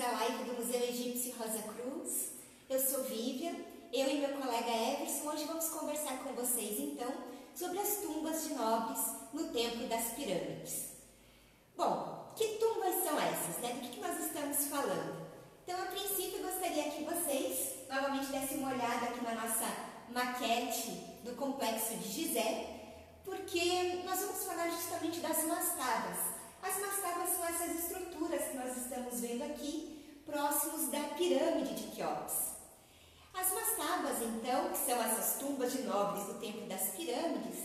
à live do Museu Egípcio Rosa Cruz. Eu sou Vivian, eu e meu colega Everson. Hoje vamos conversar com vocês, então, sobre as tumbas de nobres no tempo das pirâmides. Bom, que tumbas são essas, né? Do que nós estamos falando? Então, a princípio, eu gostaria que vocês novamente dessem uma olhada aqui na nossa maquete do Complexo de Gizé, porque nós vamos falar justamente das mastabas. As mastabas são essas estruturas que nós estamos vendo aqui, próximos da pirâmide de Quéops. As mastabas, então, que são essas tumbas de nobres do tempo das pirâmides,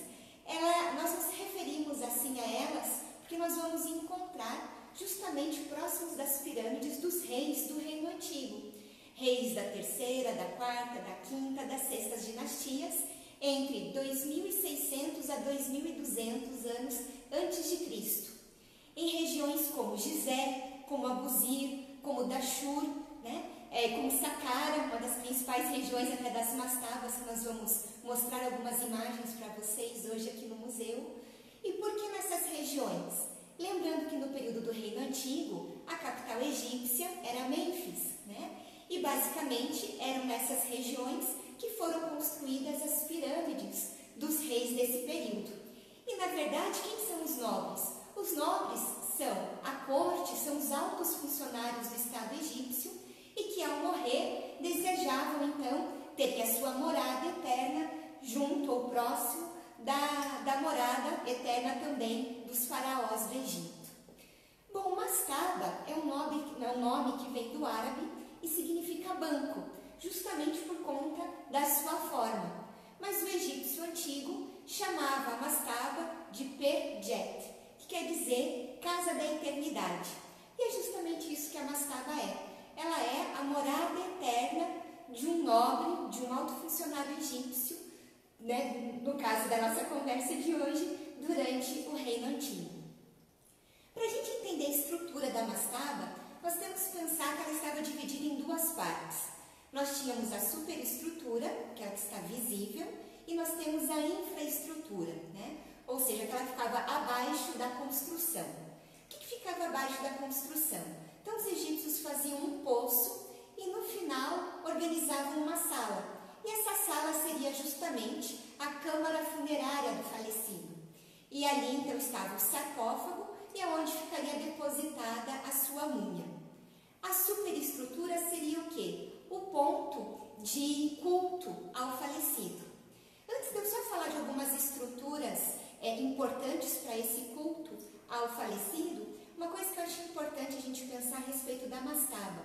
nós nos referimos assim a elas porque nós vamos encontrar justamente próximos das pirâmides dos reis do Reino Antigo. Reis da terceira, da quarta, da quinta, das sextas dinastias, entre 2600 a 2200 anos antes de Cristo. Em regiões como Gizé, como Abusir, como Dashur, né? Como Saqqara, uma das principais regiões até das mastabas, que nós vamos mostrar algumas imagens para vocês hoje aqui no museu. E por que nessas regiões? Lembrando que no período do Reino Antigo, a capital egípcia era Mênfis, né? E basicamente eram nessas regiões que foram construídas as pirâmides dos reis desse período. E na verdade, quem são os nobres? Os nobres são a corte, são os altos funcionários do Estado egípcio e que ao morrer desejavam então ter a sua morada eterna junto ou próximo da morada eterna também dos faraós do Egito. Bom, mastaba é um nome que vem do árabe e significa banco, justamente por conta da sua forma. Mas o egípcio antigo chamava a mastaba de Per-Jet, que quer dizer casa da eternidade. E é justamente isso que a mastaba é. Ela é a morada eterna de um nobre, de um alto funcionário egípcio, né, no caso da nossa conversa de hoje, durante o Reino Antigo. Para a gente entender a estrutura da mastaba, nós temos que pensar que ela estava dividida em duas partes. Nós tínhamos a superestrutura, que é a que está visível, e nós temos a infraestrutura, né? Ou seja, aquela que ficava abaixo da construção. O que ficava abaixo da construção? Então, os egípcios faziam um poço e, no final, organizavam uma sala. E essa sala seria justamente a câmara funerária do falecido. E ali, então, estava o sarcófago e é onde ficaria depositada a sua múmia. A superestrutura seria o quê? O ponto de culto ao falecido. Antes de eu só falar de algumas estruturas importantes para esse culto ao falecido, uma coisa que eu acho importante a gente pensar a respeito da mastaba.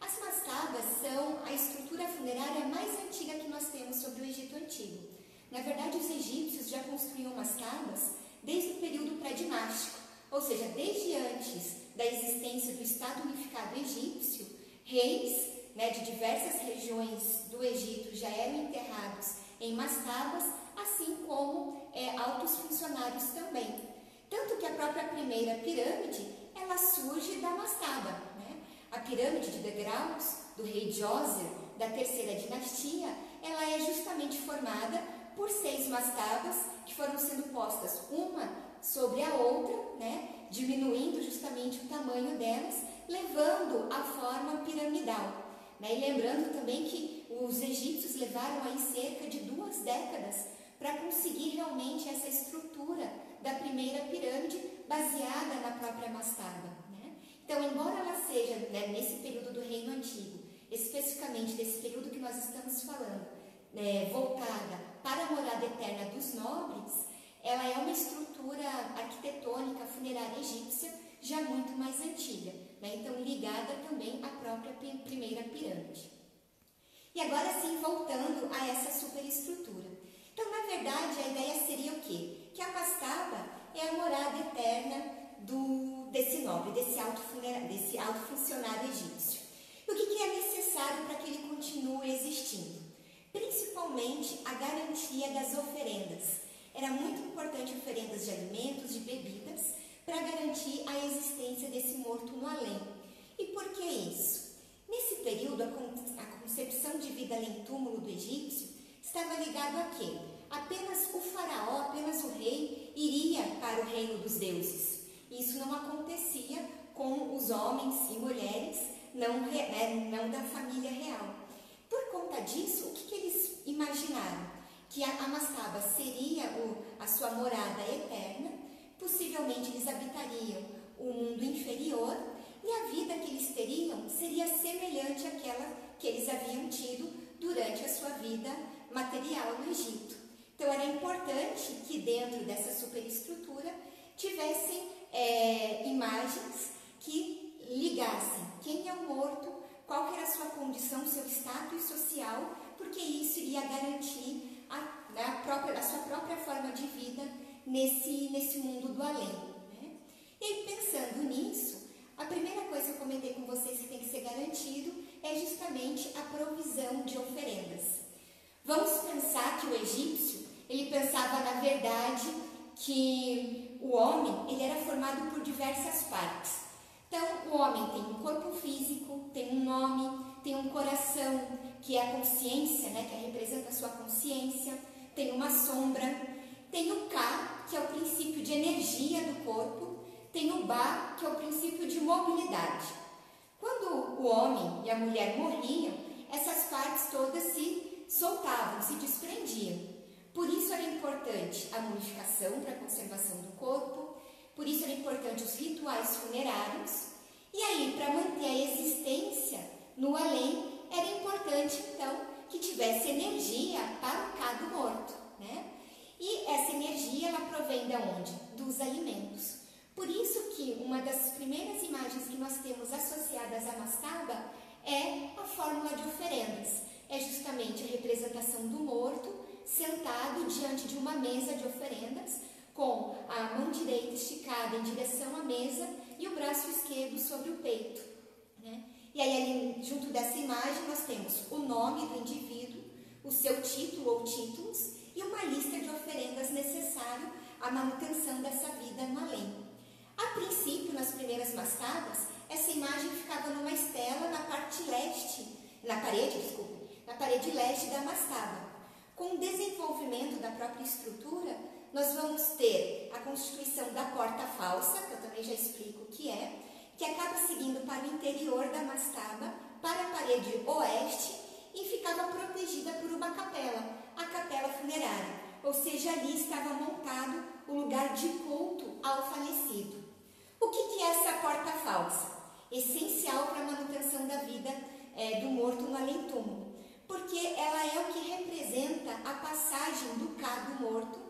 As mastabas são a estrutura funerária mais antiga que nós temos sobre o Egito Antigo. Na verdade, os egípcios já construíam mastabas desde o período pré-dinástico, ou seja, desde antes da existência do Estado Unificado Egípcio, reis, né, de diversas regiões do Egito já eram enterrados em mastabas, assim como altos funcionários também. Tanto que a própria primeira pirâmide, ela surge da mastaba, né? A pirâmide de degraus do rei Djoser, da terceira dinastia, ela é justamente formada por 6 mastabas que foram sendo postas uma sobre a outra, né? Diminuindo justamente o tamanho delas, levando a forma piramidal. E lembrando também que os egípcios levaram aí cerca de 2 décadas para conseguir realmente essa estrutura da primeira pirâmide baseada na própria mastaba, né? Então, embora ela seja, né, nesse período do Reino Antigo, especificamente desse período que nós estamos falando, voltada para a morada eterna dos nobres, ela é uma estrutura arquitetônica funerária egípcia já muito mais antiga, né? Então ligada também à própria primeira pirâmide. E agora sim, voltando a essa superestrutura. Então, na verdade, a ideia seria o quê? Que a mastaba é a morada eterna desse nobre, desse alto funcionário egípcio. E o que é necessário para que ele continue existindo? Principalmente a garantia das oferendas. Era muito importante oferendas de alimentos, de bebidas, para garantir a existência desse morto no além. E por que isso? Nesse período, a concepção de vida além-túmulo do egípcio estava ligado a quê? Apenas o faraó, apenas o rei, iria para o reino dos deuses. Isso não acontecia com os homens e mulheres não da família real. Por conta disso, o que eles imaginaram? Que a mastaba seria a sua morada eterna, possivelmente eles habitariam o mundo inferior e a vida que eles teriam seria semelhante àquela que eles haviam tido durante a sua vida material no Egito. Então era importante que dentro dessa superestrutura tivessem imagens que ligassem quem é o morto, qual que era a sua condição, seu status social, porque isso iria garantir a sua própria forma de vida nesse mundo do além. Né? E aí, pensando nisso, a primeira coisa que eu comentei com vocês que tem que ser garantido é justamente a provisão de oferendas. Vamos pensar que o egípcio, ele pensava na verdade que o homem ele era formado por diversas partes. Então, o homem tem um corpo físico, tem um nome, tem um coração, que é a consciência, né, que representa a sua consciência, tem uma sombra, tem o Ka, que é o princípio de energia do corpo, tem o Ba, que é o princípio de mobilidade. Quando o homem e a mulher morriam, essas partes todas se soltavam, se desprendiam. Por isso era importante a mumificação para a conservação do corpo, por isso era importante os rituais funerários, e aí, para manter a existência no além, era importante, então, que tivesse energia para o Ka do morto, né? E essa energia, ela provém de onde? Dos alimentos. Por isso que uma das primeiras imagens que nós temos associadas à mastaba é a fórmula de oferendas. É justamente a representação do morto sentado diante de uma mesa de oferendas, com a mão direita esticada em direção à mesa e o braço esquerdo sobre o peito. Né? E aí, ali, junto dessa imagem, nós temos o nome do indivíduo, o seu título ou títulos e uma lista de oferendas necessárias à manutenção dessa vida no além. A princípio, nas primeiras mastabas, essa imagem ficava numa estela na parede leste da mastaba. Com o desenvolvimento da própria estrutura, nós vamos ter a constituição da porta falsa, que eu também já explico o que acaba seguindo para o interior da mastaba, para a parede oeste, e ficava protegida por uma capela, a capela funerária, ou seja, ali estava montado o lugar de culto ao falecido. O que é essa porta falsa? Essencial para a manutenção da vida do morto no além-túmulo, porque ela é o que representa a passagem do Ka do morto,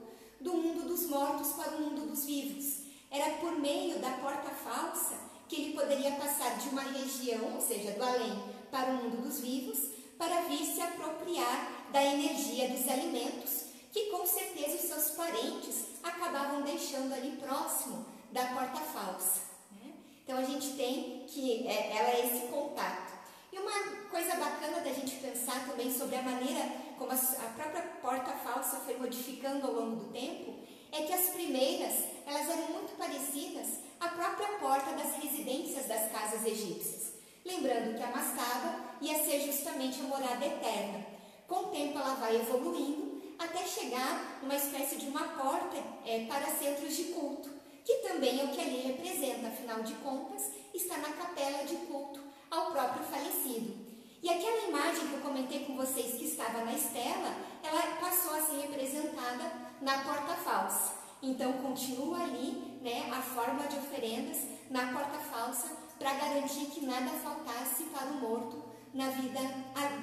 do mundo dos mortos para o mundo dos vivos. Era por meio da porta falsa que ele poderia passar de uma região, ou seja, do além, para o mundo dos vivos, para vir se apropriar da energia dos alimentos, que com certeza os seus parentes acabavam deixando ali próximo da porta falsa. Né? Então a gente tem que ela é esse contato. E uma coisa bacana da gente pensar também sobre a maneira como a própria porta falsa foi modificando ao longo do tempo, é que as primeiras, elas eram muito parecidas à própria porta das residências das casas egípcias. Lembrando que a mastaba ia ser justamente a morada eterna. Com o tempo ela vai evoluindo até chegar uma espécie de uma porta para centros de culto, que também é o que ali representa, afinal de contas, está na capela de culto ao próprio falecido. E aquela imagem que eu comentei com vocês que estava na estela, ela passou a ser representada na porta falsa. Então continua ali, né, a forma de oferendas na porta falsa para garantir que nada faltasse para o morto na vida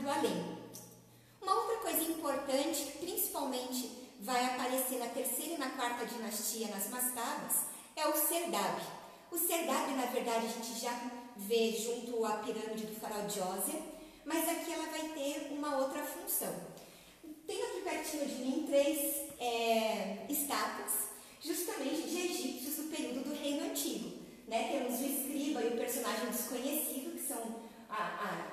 do além. Uma outra coisa importante, que principalmente vai aparecer na terceira e na quarta dinastia nas mastabas, é o Serdab. O Serdab, na verdade, a gente já vê junto à pirâmide do faraó Djoser, mas aqui ela vai ter uma outra função. Tem aqui pertinho de mim 3 estátuas, justamente de egípcios do período do Reino Antigo. Né? Temos o escriba e o personagem desconhecido, que são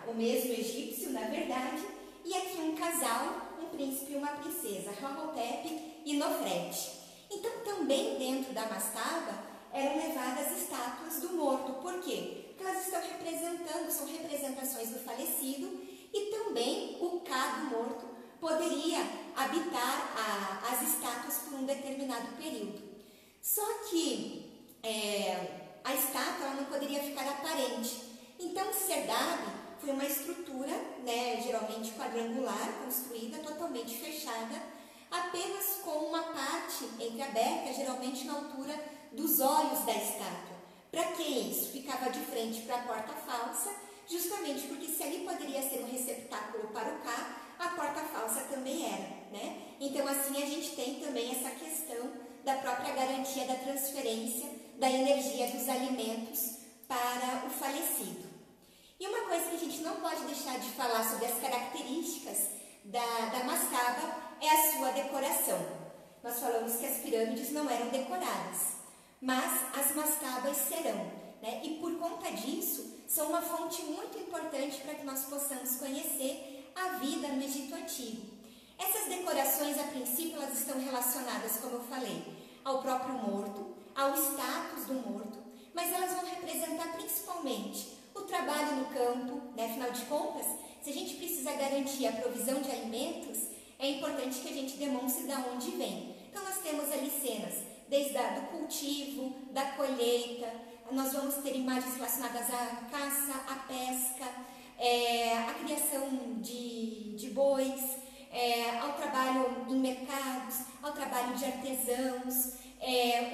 o mesmo egípcio, na verdade, e aqui um casal, um príncipe e uma princesa, Ramotep e Nofret. Então, também dentro da mastaba eram levadas estátuas do morto. Por quê? Porque elas estão representando, são representações do falecido, e também o Ka do morto poderia habitar as estátuas por um determinado período. Só que a estátua ela não poderia ficar aparente. Então, o Serdab foi uma estrutura, né, geralmente quadrangular, construída, totalmente fechada, apenas com uma parte entreaberta, geralmente na altura dos olhos da estátua. Para que isso? Ficava de frente para a porta falsa, justamente porque se ali poderia ser um receptáculo para o cá, a porta falsa também era, né? Então, assim, a gente tem também essa questão da própria garantia da transferência da energia dos alimentos para o falecido. E uma coisa que a gente não pode deixar de falar sobre as características da mastaba é a sua decoração. Nós falamos que as pirâmides não eram decoradas, mas as mastabas serão, né? E por conta disso, são uma fonte muito importante para que nós possamos conhecer a vida no Egito Antigo. Essas decorações, a princípio, elas estão relacionadas, como eu falei, ao próprio morto, ao status do morto, mas elas vão representar principalmente o trabalho no campo, né? Afinal de contas, se a gente precisa garantir a provisão de alimentos, é importante que a gente demonstre de onde vem. Então, nós temos ali cenas desde do cultivo, da colheita, nós vamos ter imagens relacionadas à caça, à pesca, à criação de bois, ao trabalho em mercados, ao trabalho de artesãos,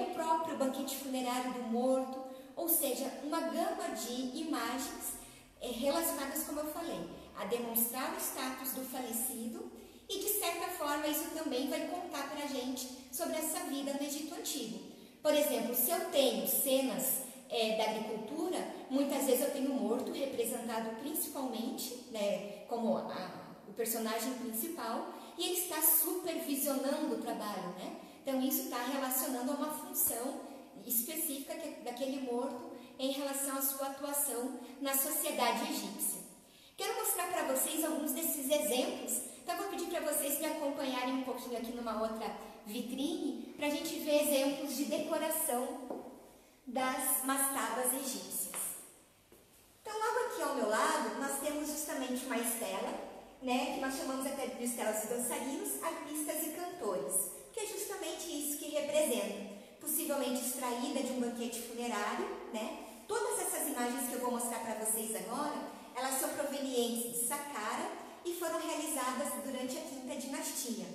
o próprio banquete funerário do morto, ou seja, uma gama de imagens relacionadas, como eu falei, a demonstrar o status do falecido e, de certa forma, isso também vai contar para a gente sobre essa vida no Egito Antigo. Por exemplo, se eu tenho cenas da agricultura, muitas vezes eu tenho o morto representado principalmente, né, como o personagem principal, e ele está supervisionando o trabalho, né? Então, isso está relacionando a uma função específica daquele morto em relação à sua atuação na sociedade egípcia. Quero mostrar para vocês alguns desses exemplos, então vou pedir para vocês me acompanharem um pouquinho aqui numa outra vitrine, para a gente ver exemplos de decoração das mastabas egípcias. Então, logo aqui ao meu lado, nós temos justamente uma estela, né, que nós chamamos até de estelas de dançarinos, arpistas e cantores, que é justamente isso que representa, possivelmente extraída de um banquete funerário, né? Todas essas imagens que eu vou mostrar para vocês agora, elas são provenientes de Saqqara e foram realizadas durante a Quinta Dinastia.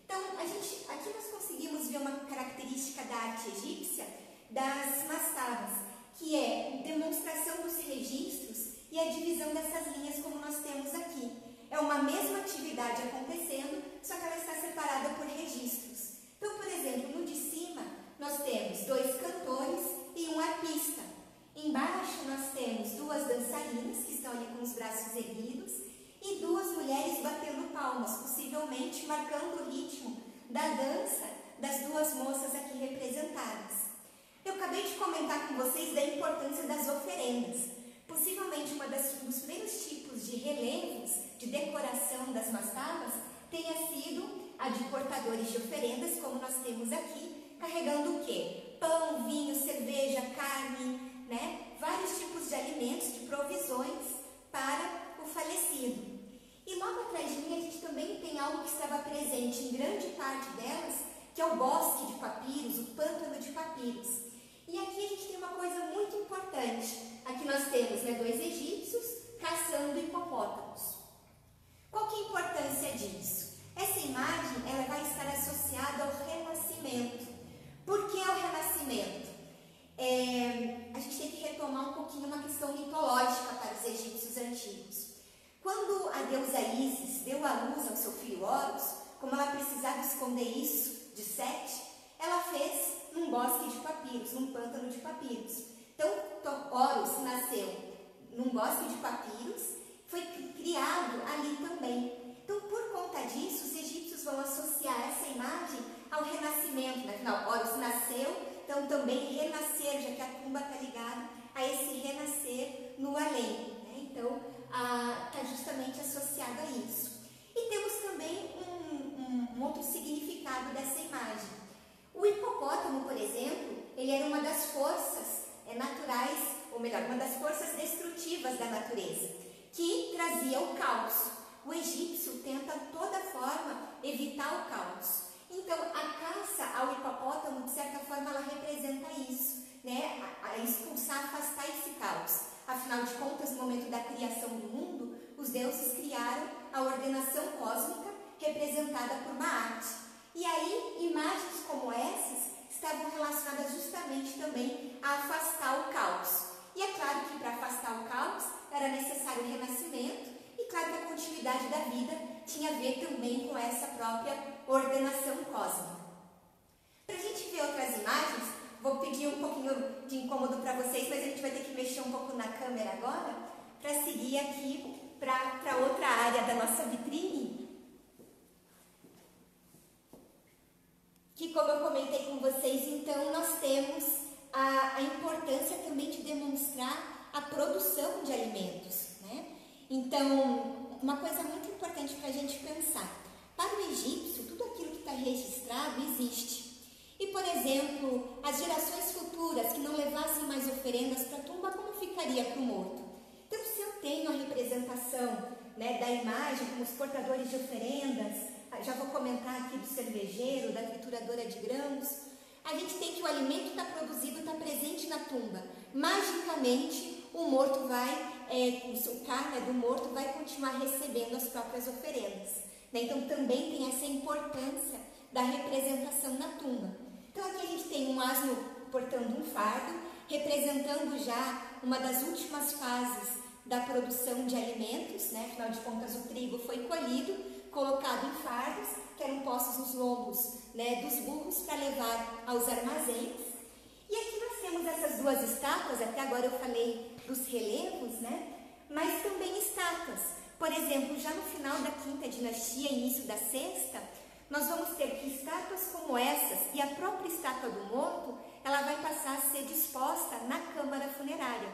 Então, aqui nós conseguimos ver uma característica da arte egípcia das mastabas, que é demonstração dos registros e a divisão dessas linhas como nós temos aqui. É uma mesma atividade acontecendo, só que ela está separada por registros. Então, por exemplo, no de cima, nós temos 2 cantores e um arpista. Embaixo, nós temos 2 dançarinas, que estão ali com os braços erguidos, e 2 mulheres batendo palmas, possivelmente marcando o ritmo da dança das 2 moças aqui representadas. Eu acabei de comentar com vocês da importância das oferendas. Possivelmente, um dos primeiros tipos de relevos, de decoração das mastabas, tenha sido a de portadores de oferendas, como nós temos aqui, carregando o quê? Pão, vinho, cerveja, carne, né? Vários tipos de alimentos, de provisões para o falecido. E logo atrás de mim a gente também tem algo que estava presente em grande parte delas, que é o bosque de papiros, o pântano de papiros. E aqui a gente tem uma coisa muito importante. Aqui nós temos, né, 2 egípcios caçando hipopótamos. Qual que é a importância disso? Essa imagem ela vai estar associada ao Renascimento. Por que ao Renascimento? A gente tem que retomar um pouquinho uma questão mitológica para os egípcios antigos. Quando a deusa Ísis deu à luz ao seu filho Horus, como ela precisava esconder isso de Sete, ela fez num bosque de papiros, num pântano de papiros. Então, Horus nasceu num bosque de papiros, foi criado ali também. Então, por conta disso, os egípcios vão associar essa imagem ao renascimento. Afinal, Horus nasceu, então também renascer, já que a tumba está ligada a esse renascer no além, né? Então, está justamente associado a isso. E temos também um outro significado dessa imagem. O hipopótamo, por exemplo, ele era uma das forças naturais, ou melhor, uma das forças destrutivas da natureza, que trazia o caos. O egípcio tenta, de toda forma, evitar o caos. Então, a caça ao hipopótamo, de certa forma, ela representa isso, né? A expulsar, afastar esse caos. Afinal de contas, no momento da criação do mundo, os deuses criaram a ordenação cósmica representada por uma arte. E aí, imagens como essas estavam relacionadas justamente também a afastar o caos. E é claro que para afastar o caos era necessário o renascimento, e claro que a continuidade da vida tinha a ver também com essa própria ordenação cósmica. Para a gente ver outras imagens, vou pedir um pouquinho de incômodo para vocês, mas a gente vai ter que mexer um pouco na câmera agora para seguir aqui para outra área da nossa vitrine. Que, como eu comentei com vocês, então nós temos a importância também de demonstrar a produção de alimentos, né? Então, uma coisa muito importante para a gente pensar, para o egípcio, tudo aquilo que está registrado existe. E, por exemplo, as gerações futuras que não levassem mais oferendas para a tumba, como ficaria para o morto? Então, se eu tenho a representação, né, da imagem como os portadores de oferendas, já vou comentar aqui do cervejeiro, da trituradora de grãos, a gente tem que o alimento está produzido, está presente na tumba. Magicamente, o morto vai, o carne do morto vai continuar recebendo as próprias oferendas, né? Então, também tem essa importância da representação na tumba. Então, aqui a gente tem um asno portando um fardo, representando já uma das últimas fases da produção de alimentos, né? Afinal de contas, o trigo foi colhido, colocado em fardos, que eram postos nos lombos, né, dos burros para levar aos armazéns. E aqui nós temos essas duas estátuas, até agora eu falei dos relevos, né, mas também estátuas. Por exemplo, já no final da quinta dinastia, início da sexta, nós vamos ter que estátuas como essas e a própria estátua do morto, ela vai passar a ser disposta na câmara funerária.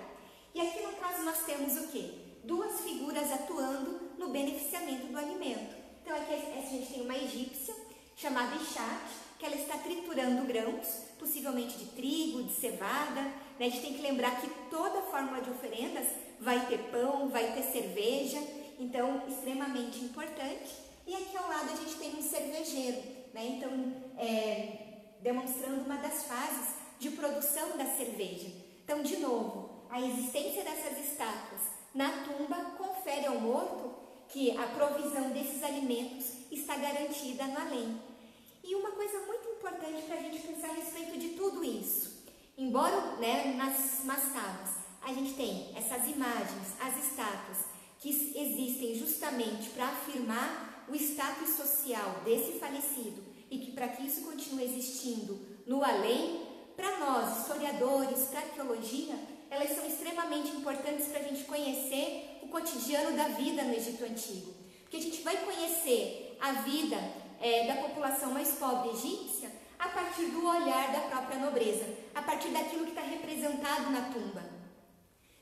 E aqui no caso nós temos o quê? Duas figuras atuando no beneficiamento do alimento. Então aqui a gente tem uma egípcia chamada Ixat, que ela está triturando grãos, possivelmente de trigo, de cevada, né? A gente tem que lembrar que toda forma de oferendas vai ter pão, vai ter cerveja, então extremamente importante. E aqui ao lado a gente tem um cervejeiro, né? Então demonstrando uma das fases de produção da cerveja. Então, de novo, a existência dessas estátuas na tumba confere ao morto que a provisão desses alimentos está garantida no além. E uma coisa muito importante para a gente pensar a respeito de tudo isso, embora, né, nas mastabas a gente tem essas imagens, as estátuas, que existem justamente para afirmar o status social desse falecido e que para que isso continue existindo no além, para nós, historiadores, para a arqueologia, elas são extremamente importantes para a gente conhecer o cotidiano da vida no Egito Antigo. Porque a gente vai conhecer a vida da população mais pobre egípcia a partir do olhar da própria nobreza, a partir daquilo que está representado na tumba.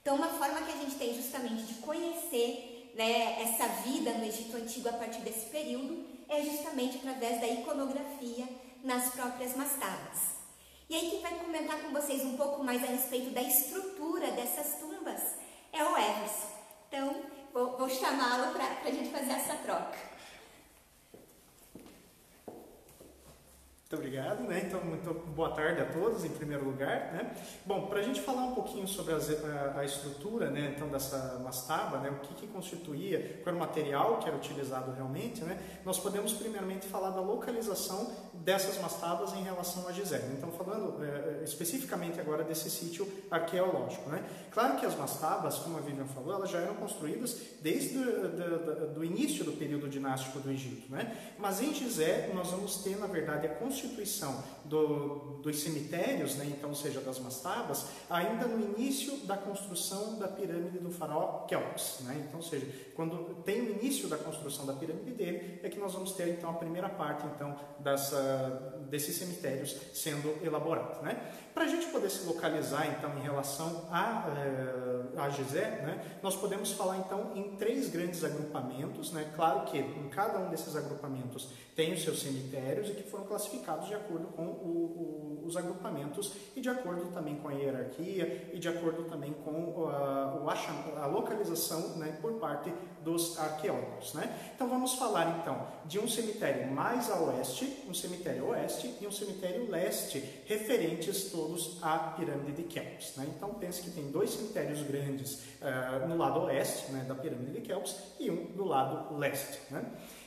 Então, uma forma que a gente tem justamente de conhecer, né, essa vida no Egito Antigo a partir desse período é justamente através da iconografia nas próprias mastabas. E aí quem vai comentar com vocês um pouco mais a respeito da estrutura dessas tumbas é o Everson. Então, vou chamá-lo para a gente fazer essa troca. Muito obrigado, né? Então, muito boa tarde a todos, em primeiro lugar, né? Bom, para a gente falar um pouquinho sobre a estrutura, né? Então, dessa mastaba, né? O que constituía, qual era o material que era utilizado realmente, né? Nós podemos primeiramente falar da localização dessas mastabas em relação a Gizé. Então, falando especificamente agora desse sítio arqueológico, né? Claro que as mastabas, como a Vivian falou, elas já eram construídas desde do início do período dinástico do Egito, né? Mas em Gizé nós vamos ter, na verdade, a constituição dos cemitérios, né? Então, ou seja, das mastabas, ainda no início da construção da pirâmide do faraó Quéops, né? Então, ou seja, quando tem o início da construção da pirâmide dele, é que nós vamos ter então a primeira parte então desses cemitérios sendo elaborados, né? Para a gente poder se localizar então em relação a Gizé, né? Nós podemos falar então em três grandes agrupamentos, né? Claro que em cada um desses agrupamentos têm os seus cemitérios e que foram classificados de acordo com os agrupamentos e de acordo também com a hierarquia e de acordo também com a localização, né, por parte dos arqueólogos, né? Então vamos falar então de um cemitério mais a oeste, um cemitério oeste e um cemitério leste, referentes todos à pirâmide de Quéops, né? Então pense que tem dois cemitérios grandes no lado oeste, né, da pirâmide de Quéops e um do lado leste, né?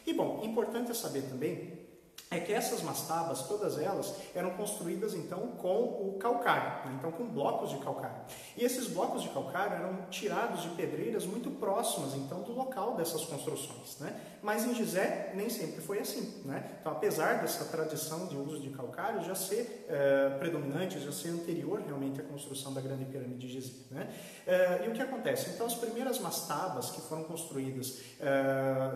E bom, importante é saber também é que essas mastabas, todas elas, eram construídas então com o calcário, né? Então com blocos de calcário. E esses blocos de calcário eram tirados de pedreiras muito próximas então do local dessas construções, né? Mas em Gizé nem sempre foi assim, né? Então apesar dessa tradição de uso de calcário já ser predominante, já ser anterior realmente à construção da grande pirâmide de Gizé, né? E o que acontece? Então as primeiras mastabas que foram construídas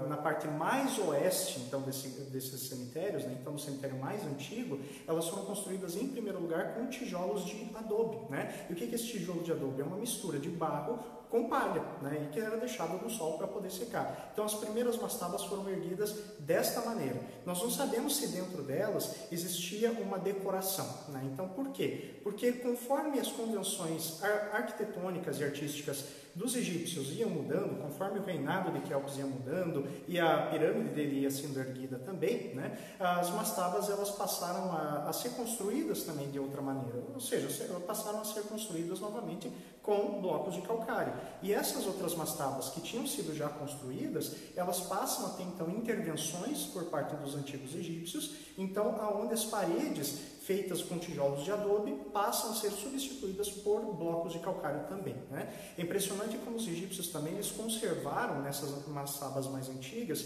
na parte mais oeste então desses cemitérios, né? Então no cemitério mais antigo, elas foram construídas em primeiro lugar com tijolos de adobe, né? E o que é esse tijolo de adobe? É uma mistura de barro com palha, né, e que era deixado no sol para poder secar. Então as primeiras mastabas foram erguidas desta maneira. Nós não sabemos se dentro delas existia uma decoração, né? Então por quê? Porque conforme as convenções arquitetônicas e artísticas dos egípcios iam mudando, conforme o reinado de Quéops ia mudando e a pirâmide dele ia sendo erguida também, né, as mastabas elas passaram a ser construídas também de outra maneira, ou seja, passaram a ser construídas novamente com blocos de calcário. E essas outras mastabas que tinham sido já construídas, elas passam a ter então intervenções por parte dos antigos egípcios, então aonde as paredes feitas com tijolos de adobe passam a ser substituídas por blocos de calcário também, né? É impressionante como os egípcios também eles conservaram nessas mastabas mais antigas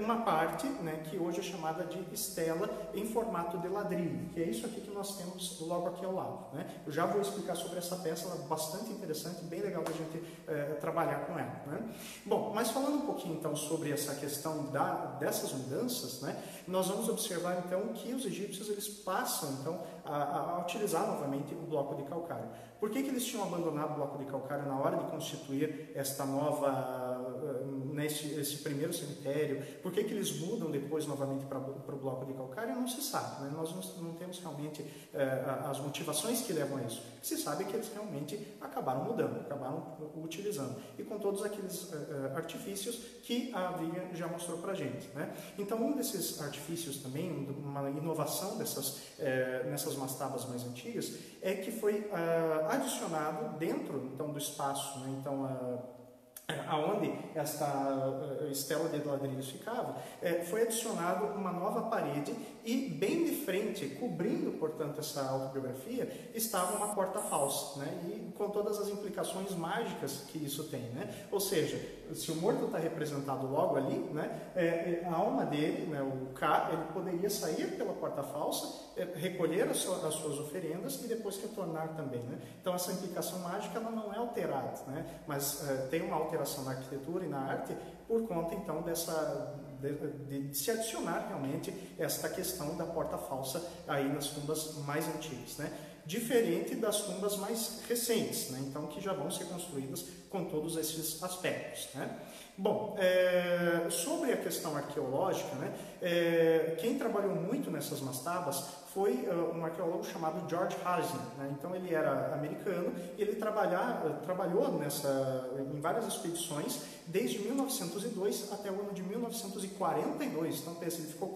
uma parte, né, que hoje é chamada de estela em formato de ladrilho, que é isso aqui que nós temos logo aqui ao lado, né? Eu já vou explicar sobre essa peça, ela é bastante interessante, bem legal da gente trabalhar com ela, né? Bom, mas falando um pouquinho então sobre essa questão dessas mudanças, né, nós vamos observar então que os egípcios eles passam então a utilizar novamente o bloco de calcário. Por que eles tinham abandonado o bloco de calcário na hora de constituir esta nova, esse primeiro cemitério? Por que eles mudam depois novamente para o bloco de calcário? Não se sabe, né? Nós não temos realmente as motivações que levam a isso. O que se sabe é que eles realmente acabaram mudando, acabaram utilizando. E com todos aqueles artifícios que a Vivian já mostrou para a gente, né? Então um desses artifícios também, uma inovação nessas mastabas mais antigas, é que foi adicionado dentro então do espaço, né? Então aonde esta estela de ladrilhos ficava, foi adicionado uma nova parede e bem de frente, cobrindo, portanto, essa autobiografia, estava uma porta falsa, né? E com todas as implicações mágicas que isso tem, né? Ou seja, se o morto está representado logo ali, né, a alma dele, né, o K, ele poderia sair pela porta falsa, recolher as suas oferendas e depois retornar também, né? Então essa implicação mágica ela não é alterada, né? Mas tem uma alteração na arquitetura e na arte por conta então de se adicionar realmente esta questão da porta falsa aí nas tumbas mais antigas, né? Diferente das tumbas mais recentes, né? Então que já vão ser construídas com todos esses aspectos, né? Bom, sobre a questão arqueológica, né, quem trabalhou muito nessas mastabas foi um arqueólogo chamado George Harrison, né? Então ele era americano e ele trabalhou em várias expedições desde 1902 até o ano de 1942. Então ele ficou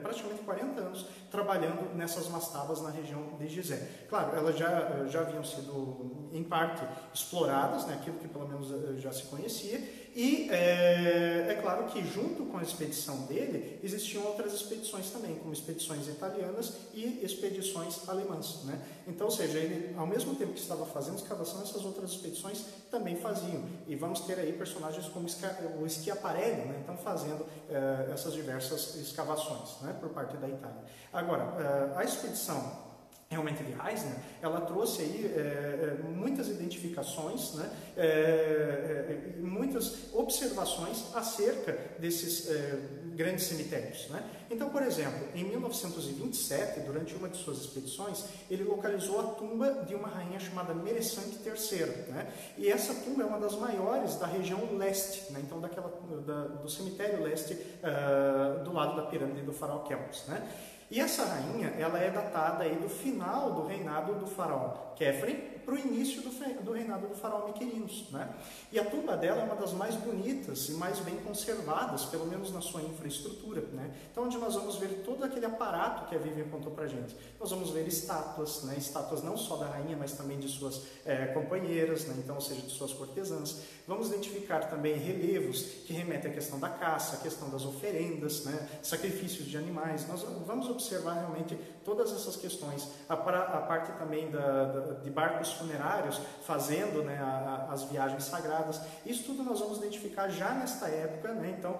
praticamente 40 anos trabalhando nessas mastabas na região de Gizé. Claro, elas já haviam sido em parte exploradas, né? Aquilo que pelo menos já se conhecia. E é claro que junto com a expedição dele existiam outras expedições também, como expedições italianas e expedições alemãs, né? Então, ou seja, ele ao mesmo tempo que estava fazendo escavação, essas outras expedições também faziam. E vamos ter aí personagens como o Schiaparelli, né? Então fazendo essas diversas escavações, né? Por parte da Itália. Agora, a expedição realmente de Eisner, ela trouxe aí muitas identificações, né, muitas observações acerca grandes cemitérios, né? Então, por exemplo, em 1927, durante uma de suas expedições, ele localizou a tumba de uma rainha chamada Meressanque III, né? E essa tumba é uma das maiores da região leste, né? Então, do cemitério leste, do lado da pirâmide do faraó Quéops, né? E essa rainha, ela é datada aí do final do reinado do faraó Quéfren para o início do reinado do faraó Miquerinos, né? E a tumba dela é uma das mais bonitas e mais bem conservadas, pelo menos na sua infraestrutura, né? Então, onde nós vamos ver todo aquele aparato que a Vivian contou para a gente. Nós vamos ver estátuas, né? Estátuas não só da rainha, mas também de suas companheiras, né? Então, ou seja, de suas cortesãs. Vamos identificar também relevos que remetem à questão da caça, à questão das oferendas, né? Sacrifícios de animais. Nós vamos observar realmente todas essas questões. A parte também de barcos funerários fazendo, né, as viagens sagradas. Isso tudo nós vamos identificar já nesta época, né? Então,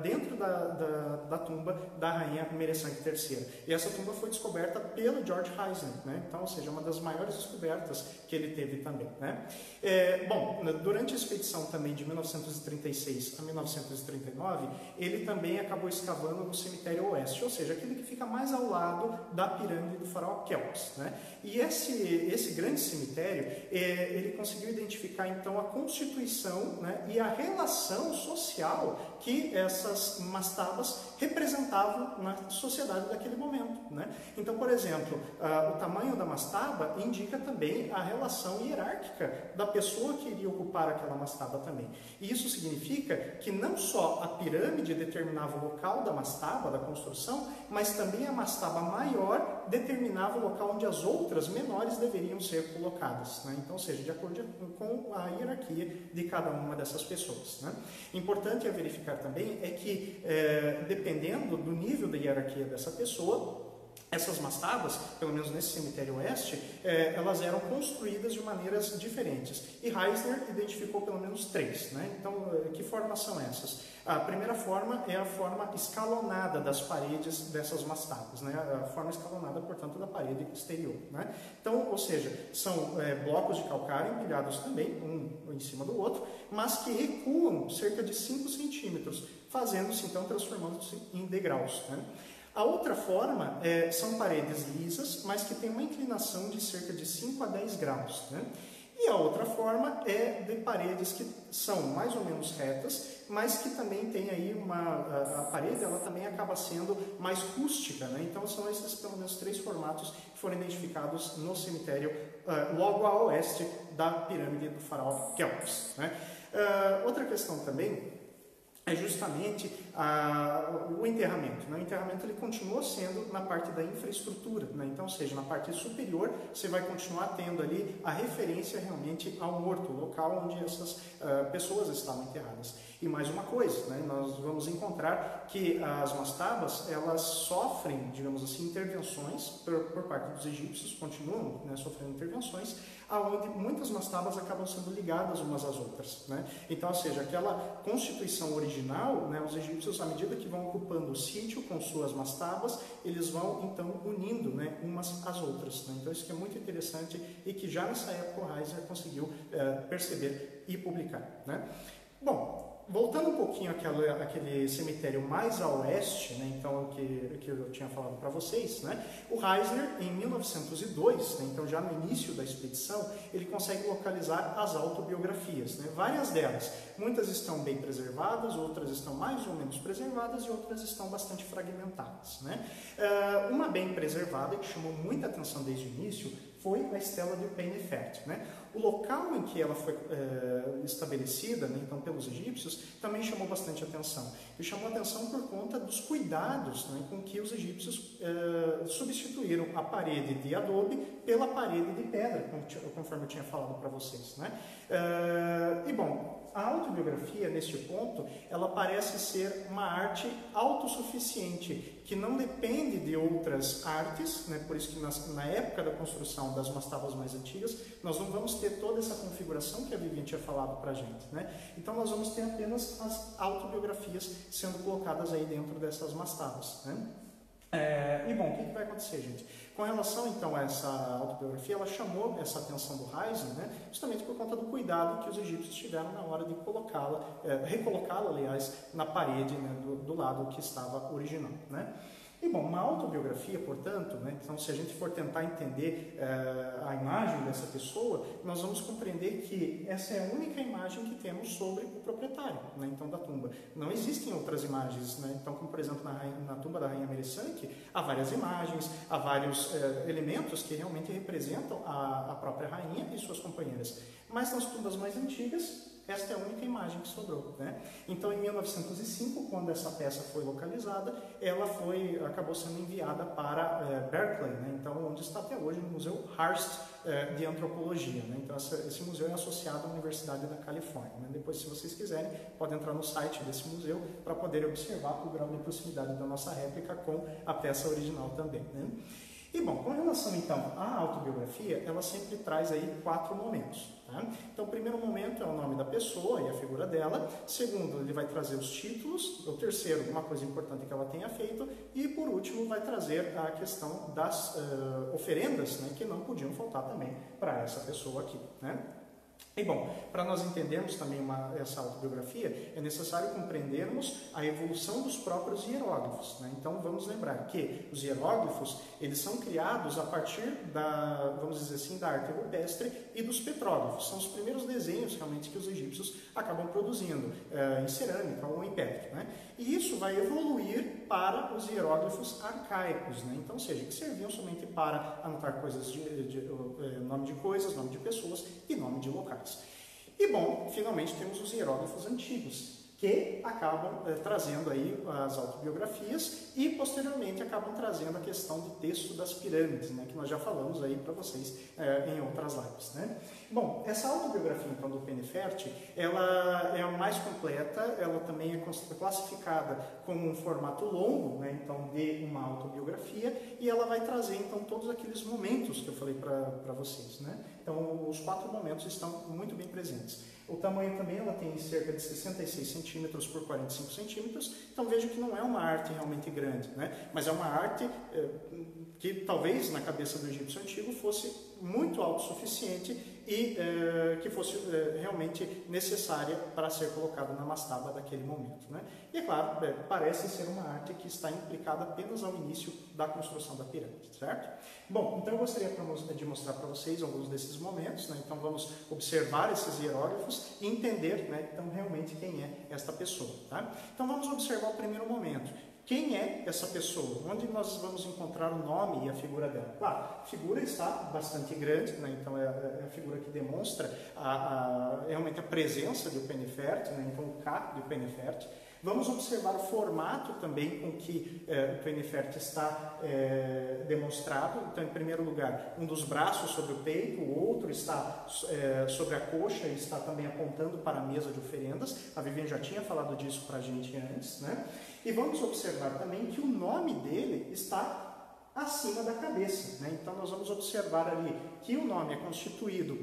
dentro da tumba da rainha Meressanque III. E essa tumba foi descoberta pelo George Heisner, né? Então, ou seja, uma das maiores descobertas que ele teve também, né? Bom, durante a expedição também de 1936 a 1939, ele também acabou escavando no cemitério oeste, ou seja, aquele que fica mais ao lado da pirâmide do faraó Quéops, né? E esse grande cemitério, ele conseguiu identificar então a constituição, né, e a relação social que essas mastabas representavam na sociedade daquele momento, né? Então, por exemplo, o tamanho da mastaba indica também a relação hierárquica da pessoa que iria ocupar aquela mastaba também. E isso significa que não só a pirâmide determinava o local da mastaba, da construção, mas também a mastaba maior determinava o local onde as outras menores deveriam ser colocadas, né? Então, ou seja, de acordo com a hierarquia de cada uma dessas pessoas, né? Importante a verificar também é que, dependendo do nível da hierarquia dessa pessoa, essas mastabas, pelo menos nesse cemitério oeste, elas eram construídas de maneiras diferentes. E Heisner identificou pelo menos 3, né? Então, que formas são essas? A primeira forma é a forma escalonada das paredes dessas mastabas, né? A forma escalonada, portanto, da parede exterior, né? Então, ou seja, são blocos de calcário empilhados também, um em cima do outro, mas que recuam cerca de 5 centímetros, fazendo-se, então, transformando-se em degraus, né? A outra forma são paredes lisas, mas que tem uma inclinação de cerca de 5 a 10 graus, né? E a outra forma é de paredes que são mais ou menos retas, mas que também tem aí a parede, ela também acaba sendo mais rústica, né? Então são esses pelo menos 3 formatos que foram identificados no cemitério logo a oeste da pirâmide do faraó Quéops, né? Outra questão também é justamente o enterramento, né? O enterramento ele continua sendo na parte da infraestrutura, né? Então, ou seja, na parte superior você vai continuar tendo ali a referência realmente ao morto, o local onde essas pessoas estavam enterradas. E mais uma coisa, né? Nós vamos encontrar que as mastabas, elas sofrem, digamos assim, intervenções por parte dos egípcios, continuam, né, sofrendo intervenções, aonde muitas mastabas acabam sendo ligadas umas às outras, né? Então, ou seja, aquela constituição original, né, os egípcios, à medida que vão ocupando o sítio com suas mastabas, eles vão, então, unindo, né, umas às outras, né? Então, isso que é muito interessante e que já nessa época o Heisner conseguiu perceber e publicar, né? Bom, voltando um pouquinho àquele cemitério mais a oeste, né, então que eu tinha falado para vocês, né, o Heisner, em 1902, né, então já no início da expedição, ele consegue localizar as autobiografias, né, várias delas. Muitas estão bem preservadas, outras estão mais ou menos preservadas e outras estão bastante fragmentadas, né. Uma bem preservada, que chamou muita atenção desde o início, foi a estela de Penefert, né? O local em que ela foi estabelecida, né, então pelos egípcios, também chamou bastante atenção. E chamou atenção por conta dos cuidados, né, com que os egípcios substituíram a parede de adobe pela parede de pedra, conforme eu tinha falado para vocês, né? E bom, a autobiografia, neste ponto, ela parece ser uma arte autossuficiente, que não depende de outras artes, né? Por isso que na época da construção das mastabas mais antigas, nós não vamos ter toda essa configuração que a Vivian tinha falado para a gente, né? Então nós vamos ter apenas as autobiografias sendo colocadas aí dentro dessas mastabas, né? E bom, o que vai acontecer, gente? Com relação então a essa autobiografia, ela chamou essa atenção do Heisen, né, justamente por conta do cuidado que os egípcios tiveram na hora de colocá-la, recolocá-la, aliás, na parede, né, do lado que estava original, né? E bom, uma autobiografia, portanto, né, então se a gente for tentar entender a imagem dessa pessoa, nós vamos compreender que essa é a única imagem que temos sobre o proprietário, né, então, da tumba. Não existem outras imagens, né? Então, como por exemplo na tumba da Rainha Meressanque, há várias imagens, há vários elementos que realmente representam a própria rainha e suas companheiras. Mas nas tumbas mais antigas, esta é a única imagem que sobrou, né? Então, em 1905, quando essa peça foi localizada, ela acabou sendo enviada para Berkeley, né? Então, onde está até hoje no Museu Hearst de Antropologia, né? Então, esse museu é associado à Universidade da Califórnia, né? Depois, se vocês quiserem, podem entrar no site desse museu para poder observar o grau de proximidade da nossa réplica com a peça original também, né? E bom, com relação então à autobiografia, ela sempre traz aí 4 momentos. Tá? Então, o primeiro momento é o nome da pessoa e a figura dela. Segundo, ele vai trazer os títulos. O terceiro, uma coisa importante que ela tenha feito. E por último, vai trazer a questão das oferendas, né, que não podiam faltar também para essa pessoa aqui, né? E bom, para nós entendermos também essa autobiografia, é necessário compreendermos a evolução dos próprios hieróglifos, né? Então vamos lembrar que os hieróglifos, eles são criados a partir vamos dizer assim, da arte rupestre e dos petróglifos. São os primeiros desenhos realmente que os egípcios acabam produzindo em cerâmica ou em pedra, né? E isso vai evoluir para os hieróglifos arcaicos, né? Então, ou seja, que serviam somente para anotar coisas nome de coisas, nome de pessoas e nome de locais. E bom, finalmente temos os hieróglifos antigos, que acabam trazendo aí as autobiografias e posteriormente acabam trazendo a questão do texto das pirâmides, né, que nós já falamos aí para vocês em outras lives, né? Bom, essa autobiografia então do Penneferti, ela é a mais completa, ela também é classificada como um formato longo, né, então de uma autobiografia, e ela vai trazer então todos aqueles momentos que eu falei para vocês, né? Então os 4 momentos estão muito bem presentes. O tamanho também, ela tem cerca de 66 centímetros por 45 centímetros, então veja que não é uma arte realmente grande, né? Mas é uma arte que talvez na cabeça do egípcio antigo fosse muito autossuficiente e que fosse realmente necessária para ser colocada na mastaba daquele momento, né? E é claro, parece ser uma arte que está implicada apenas ao início da construção da pirâmide, certo? Bom, então eu gostaria de mostrar para vocês alguns desses momentos, né? Então vamos observar esses hieróglifos e entender, né, então realmente quem é esta pessoa, tá? Então vamos observar o primeiro momento. Quem é essa pessoa? Onde nós vamos encontrar o nome e a figura dela? Claro, a figura está bastante grande, né? Então é a figura que demonstra realmente a presença do Penneferti, né? Então o K do Penneferti. Vamos observar o formato também com que o Penneferti está demonstrado. Então, em primeiro lugar, um dos braços sobre o peito, o outro está sobre a coxa e está também apontando para a mesa de oferendas. A Viviane já tinha falado disso para a gente antes, né? E vamos observar também que o nome dele está acima da cabeça, né? Então nós vamos observar ali que o nome é constituído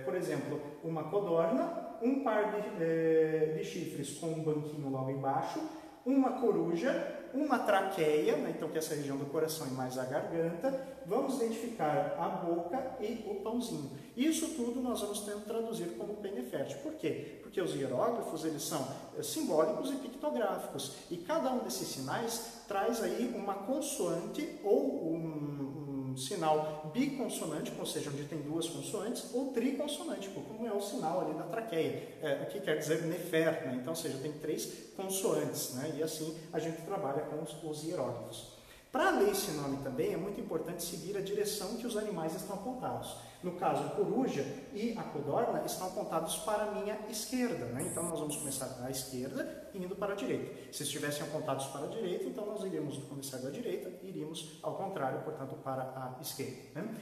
por exemplo, uma codorna, um par de chifres com um banquinho logo embaixo, uma coruja, uma traqueia, né? Então que é essa região do coração e mais a garganta. Vamos identificar a boca e o pãozinho. Isso tudo nós vamos traduzir como Penneferti. Por quê? Porque os hieróglifos, eles são simbólicos e pictográficos. E cada um desses sinais traz aí uma consoante ou um sinal biconsonante, ou seja, onde tem 2 consoantes, ou triconsonante, como é o sinal ali da traqueia, que quer dizer nefer, né? Então, ou seja, tem 3 consoantes, né? E assim a gente trabalha com os hieróglifos. Para ler esse nome também é muito importante seguir a direção que os animais estão apontados. No caso, a coruja e a codorna estão apontados para a minha esquerda, né? Então nós vamos começar da esquerda e indo para a direita. Se estivessem apontados para a direita, então nós iríamos começar da direita e iríamos ao contrário, portanto, para a esquerda, né?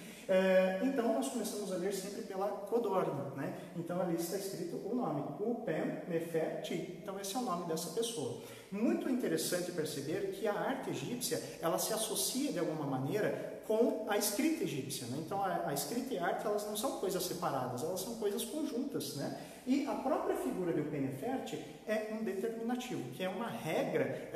Então nós começamos a ler sempre pela codorna, né? Então ali está escrito o nome, Penneferti. Então esse é o nome dessa pessoa. Muito interessante perceber que a arte egípcia, ela se associa de alguma maneira com a escrita egípcia, né? Então a escrita e a arte, elas não são coisas separadas, elas são coisas conjuntas, né? E a própria figura de Upenefert é um determinativo, que é uma regra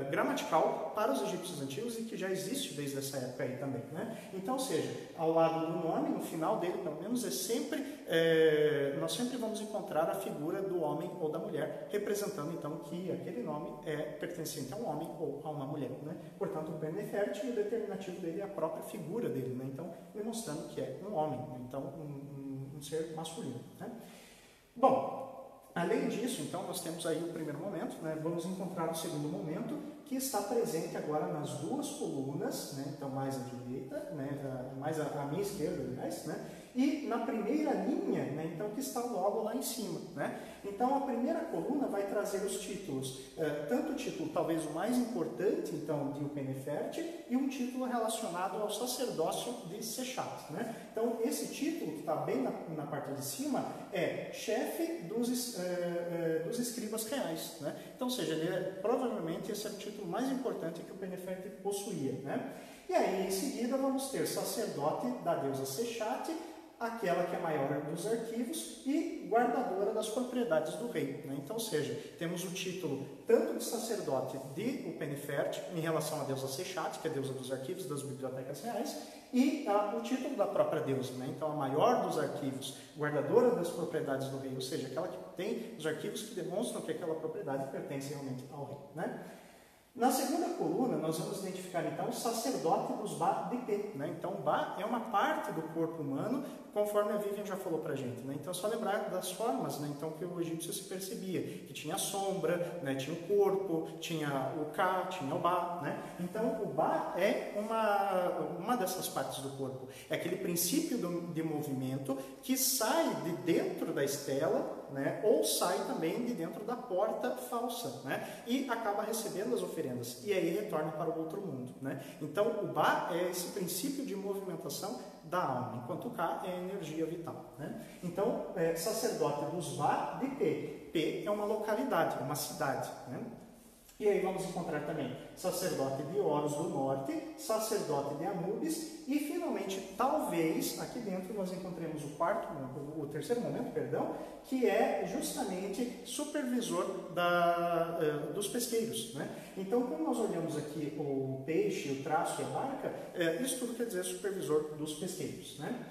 gramatical para os egípcios antigos e que já existe desde essa época aí também, né? Então, ou seja, ao lado do nome, no final dele, pelo menos, nós sempre vamos encontrar a figura do homem ou da mulher, representando então que aquele nome é pertencente a um homem ou a uma mulher, né? Portanto, o Upenefert, o determinativo dele é a própria figura dele, né? Então, demonstrando que é um homem, né? Então um ser masculino, né? Bom, além disso, então, nós temos aí o primeiro momento, né? Vamos encontrar o segundo momento, que está presente agora nas duas colunas, né? Então mais à direita, né? Mais à minha esquerda, aliás, né? E na primeira linha, né? Então, que está logo lá em cima, né? Então, a primeira coluna vai trazer os títulos, tanto o título talvez o mais importante, então, de Upenefert, e um título relacionado ao sacerdócio de Sechat, né? Então, esse título, que está bem na parte de cima, é chefe dos escribas reais, né? Então, ou seja, provavelmente esse é o título mais importante que o Upenefert possuía, né? E aí, em seguida, vamos ter sacerdote da deusa Sechat, aquela que é maior dos arquivos e guardadora das propriedades do rei, né? Então, ou seja, temos o título tanto de sacerdote de Upenefert em relação à deusa Sechat, que é a deusa dos arquivos das bibliotecas reais, e o título da própria deusa, né? Então, a maior dos arquivos, guardadora das propriedades do rei, ou seja, aquela que tem os arquivos que demonstram que aquela propriedade pertence realmente ao rei, né? Na segunda coluna, nós vamos identificar, então, o sacerdote dos Ba de Pé, né? Então, Ba é uma parte do corpo humano, conforme a Vivian já falou para a gente, né? Então, é só lembrar das formas, né? Então, que o egípcio se percebia, que tinha a sombra, né? Tinha o corpo, tinha o Ka, tinha o Ba, né? Então, o Ba é uma dessas partes do corpo. É aquele princípio de movimento que sai de dentro da estela, né? Ou sai também de dentro da porta falsa, né? E acaba recebendo as oferendas e aí retorna para o outro mundo, né? Então o Ba é esse princípio de movimentação da alma, enquanto o Ka é a energia vital, né? Então sacerdote dos Ba de Pé. Pé é uma localidade, uma cidade, né? E aí vamos encontrar também sacerdote de Horus do Norte, sacerdote de Anubis e finalmente, talvez, aqui dentro nós encontremos o terceiro momento, que é justamente supervisor dos pesqueiros, né? Então, quando nós olhamos aqui o peixe, o traço e a barca, isso tudo quer dizer supervisor dos pesqueiros, né?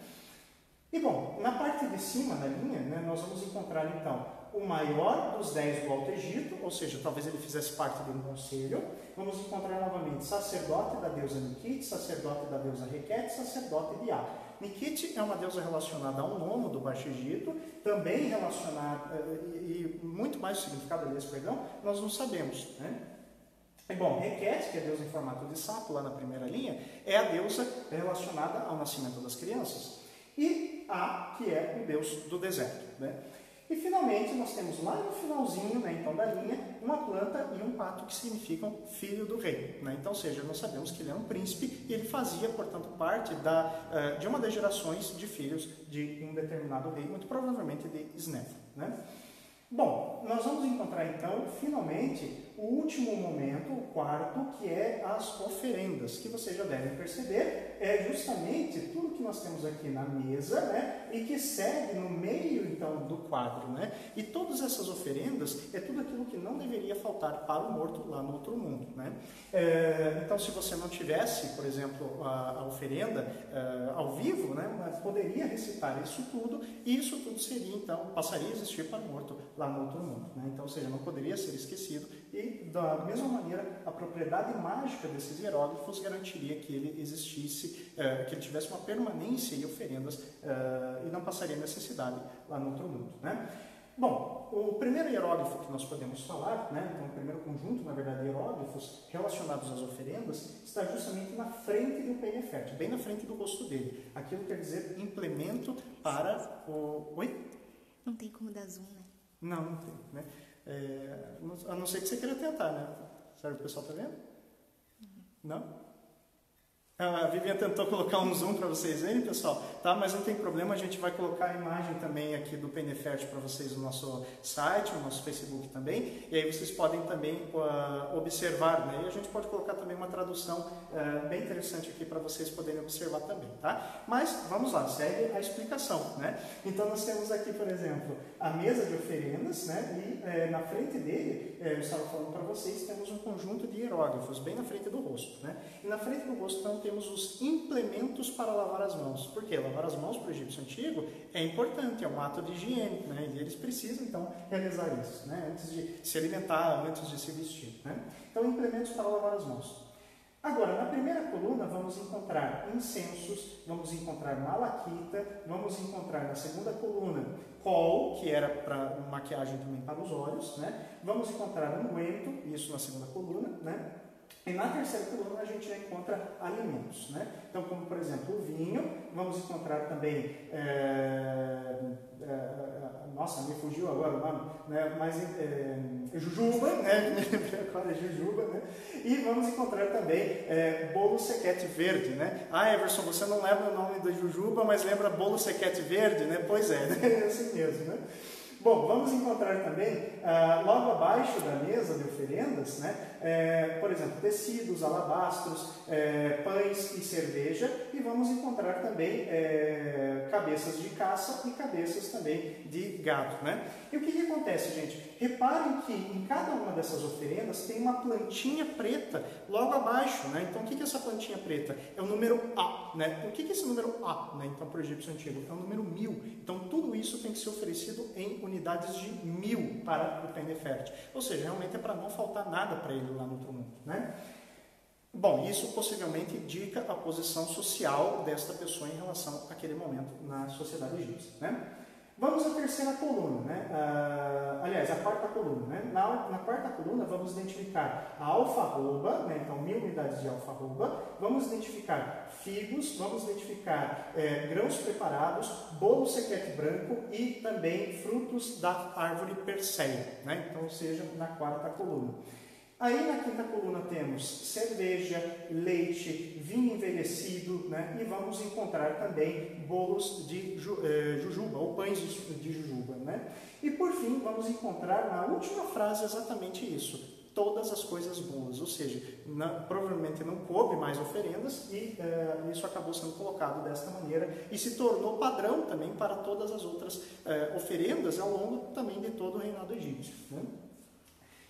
E bom, na parte de cima da linha, né, nós vamos encontrar então o maior dos 10 do Alto Egito, ou seja, talvez ele fizesse parte de um conselho. Vamos encontrar novamente sacerdote da deusa Nikit, sacerdote da deusa Requete, sacerdote de Á. Nikit é uma deusa relacionada ao nomo do Baixo Egito, também relacionada, e muito mais significado, aliás, nós não sabemos, né? E bom, Requete, que é a deusa em formato de sapo, lá na primeira linha, é a deusa relacionada ao nascimento das crianças. E Á, que é o deus do deserto, né? E finalmente nós temos lá no finalzinho, né, então, da linha, uma planta e um pato que significam filho do rei, né? Então, ou seja, nós sabemos que ele é um príncipe e ele fazia, portanto, parte de uma das gerações de filhos de um determinado rei, muito provavelmente de Snefru, né? Bom, nós vamos encontrar então, finalmente, o último momento, o quarto, que é as oferendas, que vocês já devem perceber, é justamente tudo que nós temos aqui na mesa, né, e que segue no meio, então, do quadro, né, e todas essas oferendas é tudo aquilo que não deveria faltar para o morto lá no outro mundo, né. Então, se você não tivesse, por exemplo, a oferenda ao vivo, né, poderia recitar isso tudo, e isso tudo seria, então, passaria a existir para o morto lá no outro mundo, né. Então, ou seja, não poderia ser esquecido. E, da mesma maneira, a propriedade mágica desses hieróglifos garantiria que ele existisse, que ele tivesse uma permanência e oferendas e não passaria necessidade lá no outro mundo, né? Bom, o primeiro hieróglifo que nós podemos falar, né, então o primeiro conjunto, na verdade, de hieróglifos relacionados às oferendas, está justamente na frente do Upenefert, bem na frente do rosto dele. Aquilo quer dizer implemento para o... Oi? Não tem como dar zoom, né? Não tem, né? A não ser que você queira tentar, né? Sabe o que o pessoal está vendo? Não? A Vivian tentou colocar um zoom para vocês verem, pessoal, tá? Mas não tem problema, a gente vai colocar a imagem também aqui do PNFert para vocês no nosso site, no nosso Facebook também, e aí vocês podem também observar, né? E a gente pode colocar também uma tradução bem interessante aqui para vocês poderem observar também, tá? Mas vamos lá, segue a explicação, né? Então nós temos aqui, por exemplo, a mesa de oferendas, né? E na frente dele, eu estava falando para vocês, temos um conjunto de hieróglifos bem na frente do rosto, né? E na frente do rosto então temos os implementos para lavar as mãos. Por quê? Lavar as mãos para o egípcio antigo é importante, é um ato de higiene, né? E eles precisam então realizar isso, né? Antes de se alimentar, antes de se vestir, né? Então, implementos para lavar as mãos. Agora, na primeira coluna, vamos encontrar incensos, vamos encontrar malaquita, vamos encontrar na segunda coluna col, que era para maquiagem também para os olhos, né? Vamos encontrar unguento, isso na segunda coluna, né? E na terceira coluna a gente já encontra alimentos, né? Então, como por exemplo o vinho, vamos encontrar também, nossa, me fugiu agora o nome, né? Mas jujuba, né? Agora é jujuba, né? E vamos encontrar também bolo sequete verde, né? Ah, Everson, você não lembra o nome da jujuba, mas lembra bolo sequete verde, né? Pois é, né? É assim mesmo, né? Bom, vamos encontrar também, logo abaixo da mesa de oferendas, né, por exemplo, tecidos, alabastros, pães e cerveja, e vamos encontrar também cabeças de caça e cabeças também de gado, né? E o que acontece, gente? Reparem que em cada uma dessas oferendas tem uma plantinha preta logo abaixo, né? Então, o que é essa plantinha preta? É o número A, né? O que é esse número A, né? Então, para o egípcio antigo, é o número 1000. Então, tudo isso tem que ser oferecido em unidades de 1000 para o PNFert. Ou seja, realmente é para não faltar nada para ele lá no outro mundo, né? Bom, isso possivelmente indica a posição social desta pessoa em relação àquele momento na sociedade egípcia, né? Vamos à terceira coluna, né? Aliás, a quarta coluna, né? Na quarta coluna vamos identificar a alfarroba, né? Então 1000 unidades de alfarroba, vamos identificar figos, vamos identificar grãos preparados, bolo sequete branco e também frutos da árvore perseia, né? Então, ou seja, na quarta coluna. Aí na quinta coluna temos cerveja, leite, vinho envelhecido, né? E vamos encontrar também bolos de jujuba, ou pães de jujuba, né? E por fim vamos encontrar na última frase exatamente isso, todas as coisas boas, ou seja, provavelmente não coube mais oferendas e isso acabou sendo colocado desta maneira e se tornou padrão também para todas as outras oferendas ao longo também de todo o reinado egípcio, né?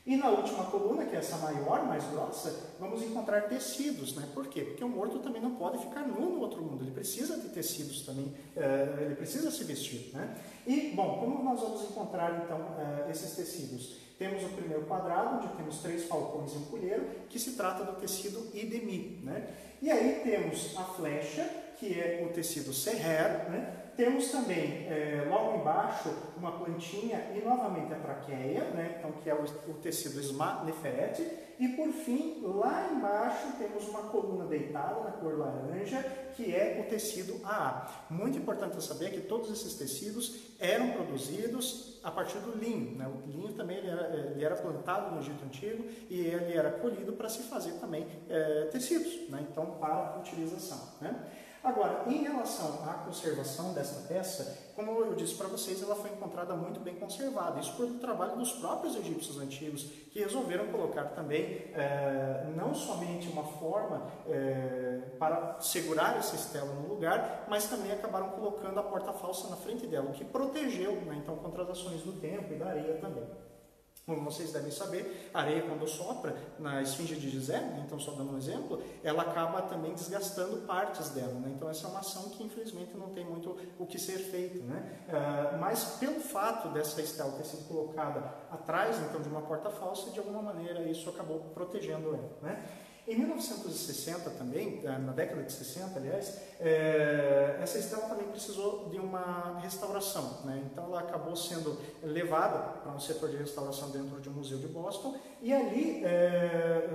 E na última coluna, que é essa maior, mais grossa, vamos encontrar tecidos, né? Por quê? Porque o morto também não pode ficar nu no outro mundo, ele precisa de tecidos também, ele precisa se vestir, né? E, bom, como nós vamos encontrar então esses tecidos? Temos o primeiro quadrado, onde temos 3 falcões e um colheiro, que se trata do tecido idemi, né? E aí temos a flecha, que é o tecido serrer, né? Temos também, logo embaixo, uma plantinha e novamente a traqueia, né? Então, que é o tecido esma neferet. E por fim, lá embaixo, temos uma coluna deitada na cor laranja, que é o tecido AA. Muito importante saber que todos esses tecidos eram produzidos a partir do linho, né? O linho também ele era plantado no Egito Antigo e ele era colhido para se fazer também tecidos, né? Então, para utilização, né? Agora, em relação à conservação dessa peça, como eu disse para vocês, ela foi encontrada muito bem conservada. Isso por um trabalho dos próprios egípcios antigos, que resolveram colocar também não somente uma forma para segurar essa estela no lugar, mas também acabaram colocando a porta falsa na frente dela, o que protegeu, né, então, contra as ações do tempo e da areia também. Como vocês devem saber, a areia, quando sopra na esfinge de Gizé, né, então só dando um exemplo, ela acaba também desgastando partes dela, né? Então essa é uma ação que infelizmente não tem muito o que ser feito, né? Mas pelo fato dessa estela ter sido colocada atrás então, de uma porta falsa, de alguma maneira isso acabou protegendo ela, né? Em 1960 também, na década de 60, aliás, essa estela também precisou de uma restauração, né? Então ela acabou sendo levada para um setor de restauração dentro de um museu de Boston e ali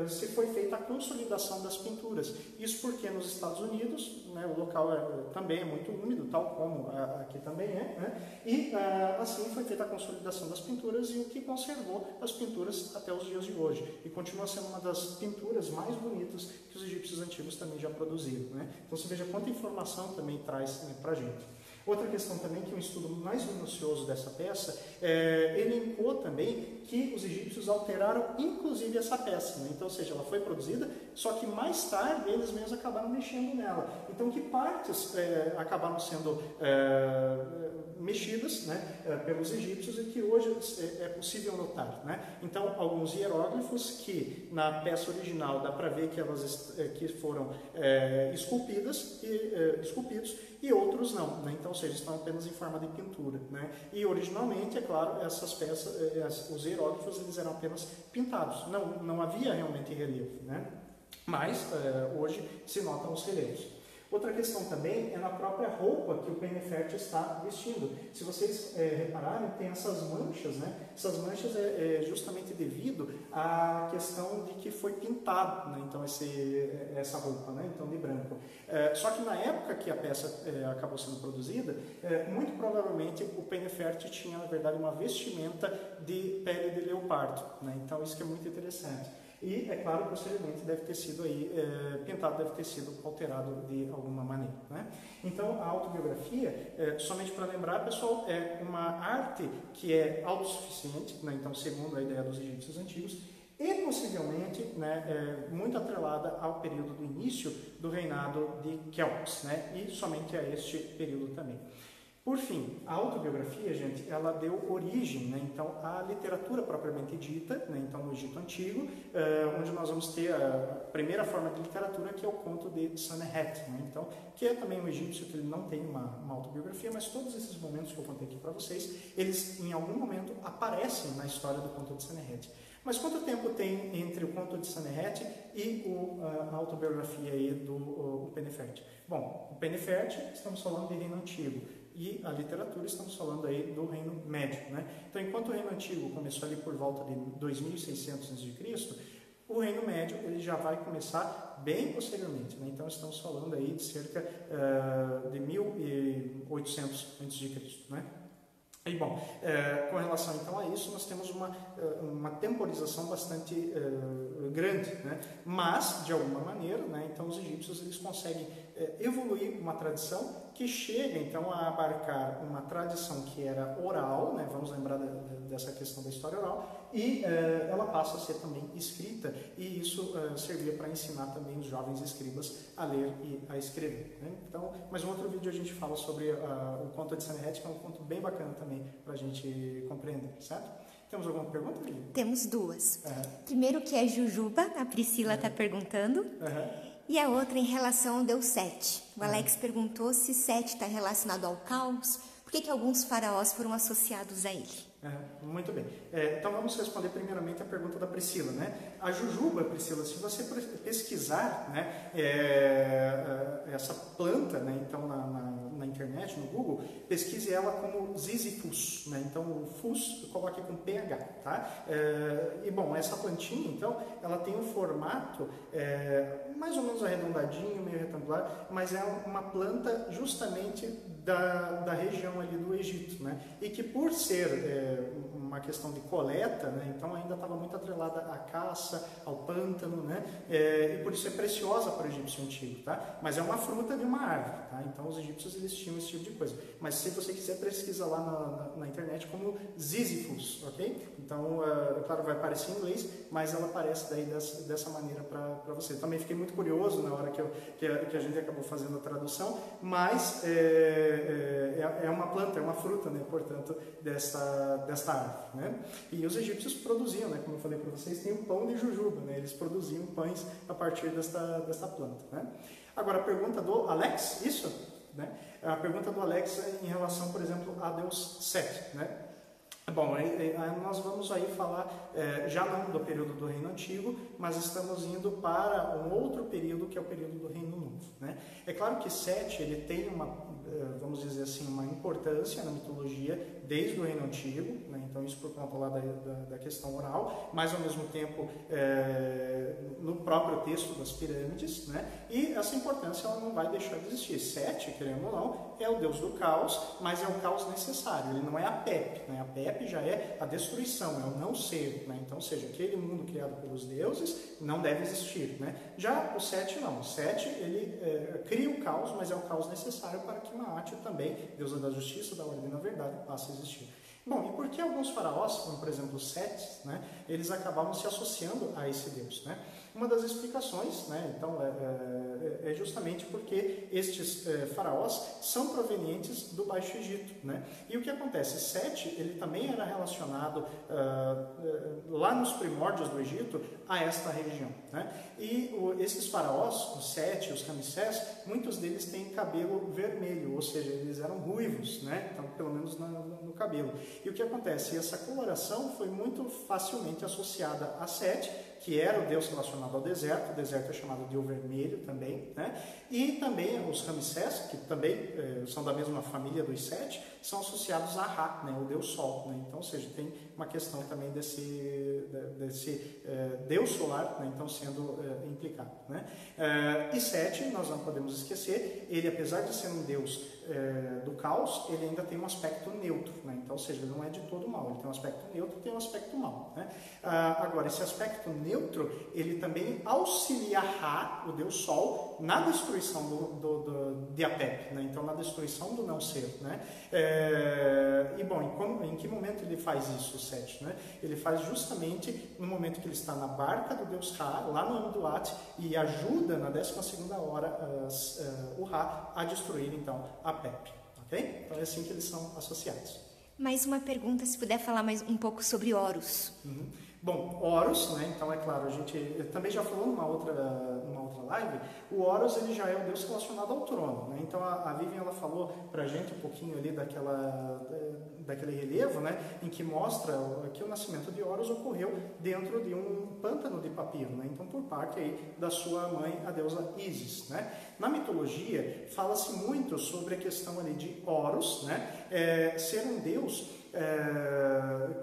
se foi feita a consolidação das pinturas. Isso porque nos Estados Unidos, né, o local também é muito úmido, tal como aqui também é, né? E assim foi feita a consolidação das pinturas e o que conservou as pinturas até os dias de hoje. E continua sendo uma das pinturas mais bonitos que os egípcios antigos também já produziram, né? Então você veja quanta informação também traz, né, para a gente. Outra questão também, que um estudo mais minucioso dessa peça, elencou também que os egípcios alteraram inclusive essa peça, né? Então, ou seja, ela foi produzida, só que mais tarde eles mesmos acabaram mexendo nela. Então, que partes acabaram sendo mexidas, né, pelos egípcios e que hoje é possível notar, né? Então, alguns hieróglifos que na peça original dá para ver que elas que foram esculpidos e outros não, né? Então, ou seja, estão apenas em forma de pintura, né? E originalmente, é claro, essas peças, os hieróglifos, eles eram apenas pintados, não havia realmente reliefo, né? Mas hoje se notam os relevos. Outra questão também é na própria roupa que o Penefert está vestindo. Se vocês repararem, tem essas manchas, né? Essas manchas é justamente devido à questão de que foi pintado, né? Então essa roupa, né? Então de branco. Só que na época que a peça acabou sendo produzida, muito provavelmente o Penefert tinha, na verdade, uma vestimenta de pele de leopardo, né? Então isso que é muito interessante. E, é claro, posteriormente deve ter sido aí, pintado, deve ter sido alterado de alguma maneira, né? Então, a autobiografia, somente para lembrar, pessoal, é uma arte que é autossuficiente, né? Então, segundo a ideia dos egípcios antigos, e possivelmente, né, muito atrelada ao período do início do reinado de Kelps, né? E somente a este período também. Por fim, a autobiografia, gente, ela deu origem, né, então, à literatura propriamente dita, né, então, no Egito Antigo, onde nós vamos ter a primeira forma de literatura, que é o conto de Sanehet, né, então, que é também um egípcio que ele não tem uma autobiografia, mas todos esses momentos que eu contei aqui para vocês, eles, em algum momento, aparecem na história do conto de Sanehet. Mas quanto tempo tem entre o conto de Sanehet e a autobiografia aí do Penefert? Bom, o Penefert, estamos falando de reino antigo. E a literatura, estamos falando aí do Reino Médio, né? Então, enquanto o Reino Antigo começou ali por volta de 2600 a.C., o Reino Médio ele já vai começar bem posteriormente, né? Então, estamos falando aí de cerca de 1800 a.C., né? E, bom, com relação então a isso, nós temos uma temporização bastante grande, né? Mas, de alguma maneira, né, então os egípcios eles conseguem evoluir uma tradição que chega então a abarcar uma tradição que era oral, né? Vamos lembrar dessa questão da história oral, e ela passa a ser também escrita, e isso servia para ensinar também os jovens escribas a ler e a escrever, né? Então, mais um outro vídeo a gente fala sobre o conto de Sanehet, que é um conto bem bacana também para a gente compreender, certo? Temos alguma pergunta, Lili? Temos duas. Primeiro que é Jujuba, a Priscila está perguntando. E a outra em relação ao Deus Sete. O Alex perguntou se Sete está relacionado ao caos, por que alguns faraós foram associados a ele? Muito bem. Então vamos responder primeiramente a pergunta da Priscila, né? A Jujuba, Priscila, se você pesquisar, né, essa planta, né, então na internet, no Google, pesquise ela como Ziziphus, né? Então o fus coloque com PH, tá? E bom, essa plantinha, então, ela tem um formato mais ou menos arredondadinho, meio retangular, mas é uma planta justamente da região ali do Egito, né? E que por ser uma questão de coleta, né? Então ainda estava muito atrelada à caça, ao pântano, né? E por isso é preciosa para o egípcio antigo, tá? Mas é uma fruta de uma árvore, tá? Então os egípcios eles tinham esse tipo de coisa. Mas se você quiser, pesquisa lá na internet como Ziziphus, ok? Então, claro, vai aparecer em inglês, mas ela aparece daí dessa maneira para você. Também fiquei muito curioso na hora que a gente acabou fazendo a tradução, mas é uma planta, é uma fruta, né? Portanto, desta árvore, né? E os egípcios produziam, né? Como eu falei para vocês, tem o pão de jujuba, né? Eles produziam pães a partir desta planta, né? Agora, a pergunta do Alex, isso? Né? A pergunta do Alex é em relação, por exemplo, a Deus Sete, né? Bom, nós vamos aí falar já não do período do Reino Antigo, mas estamos indo para um outro período que é o período do Reino Novo, né? É claro que Sete ele tem vamos dizer assim, uma importância na mitologia desde o Reino Antigo, né? Então isso por conta lá da questão oral, mas ao mesmo tempo no próprio texto das pirâmides, né? E essa importância ela não vai deixar de existir. Sete, querendo ou não, é o deus do caos, mas é o caos necessário, ele não é a Pepe, né? A Pepe Apep já é a destruição, é o não ser, né? Então, ou seja, aquele mundo criado pelos deuses não deve existir, né? Já o Set não, o Set ele cria o caos, mas é o caos necessário para que Maat também, deusa da justiça, da ordem e da verdade, passe a existir. Bom, e por que alguns faraós, como por exemplo os Setes, né, eles acabavam se associando a esse deus, né? Uma das explicações, né, então, é justamente porque estes faraós são provenientes do Baixo Egito, né? E o que acontece? Sete, ele também era relacionado lá nos primórdios do Egito a esta região, né? E esses faraós, os Sete, os Ramsés, muitos deles têm cabelo vermelho, ou seja, eles eram ruivos, né? Então, pelo menos no cabelo. E o que acontece? Essa coloração foi muito facilmente associada a Sete, que era o deus relacionado ao deserto. O deserto é chamado de O Vermelho também, né? E também os Ramsés, que também são da mesma família dos Sete, são associados a Ra, né? O deus Sol, né? Então, ou seja, tem uma questão também desse deus solar, né? Então, sendo implicado, né? E Sete, nós não podemos esquecer, ele, apesar de ser um deus do caos, ele ainda tem um aspecto neutro, né? Então, ou seja, ele não é de todo mal, ele tem um aspecto neutro e tem um aspecto mal, né? Agora, esse aspecto neutro, ele também auxilia Ra, o deus Sol, na destruição de Apep, né? Então, na destruição do não ser, né? E bom, em que momento ele faz isso, o Sete, né? Ele faz justamente no momento que ele está na barca do deus Ra, lá no Amuduat, e ajuda na 12ª hora o Ra a destruir, então, Apep, ok? Então é assim que eles são associados. Mais uma pergunta, se puder falar mais um pouco sobre Horus. Uhum. Bom, Horus, né? Então é claro, a gente também já falou numa outra live, o Horus ele já é o deus relacionado ao trono, né? Então a Vivian ela falou pra gente um pouquinho ali daquele relevo, né? Em que mostra que o nascimento de Horus ocorreu dentro de um pântano de papiro, né? Então por parte aí da sua mãe, a deusa Ísis, né? Na mitologia fala-se muito sobre a questão ali de Horus, né? Ser um deus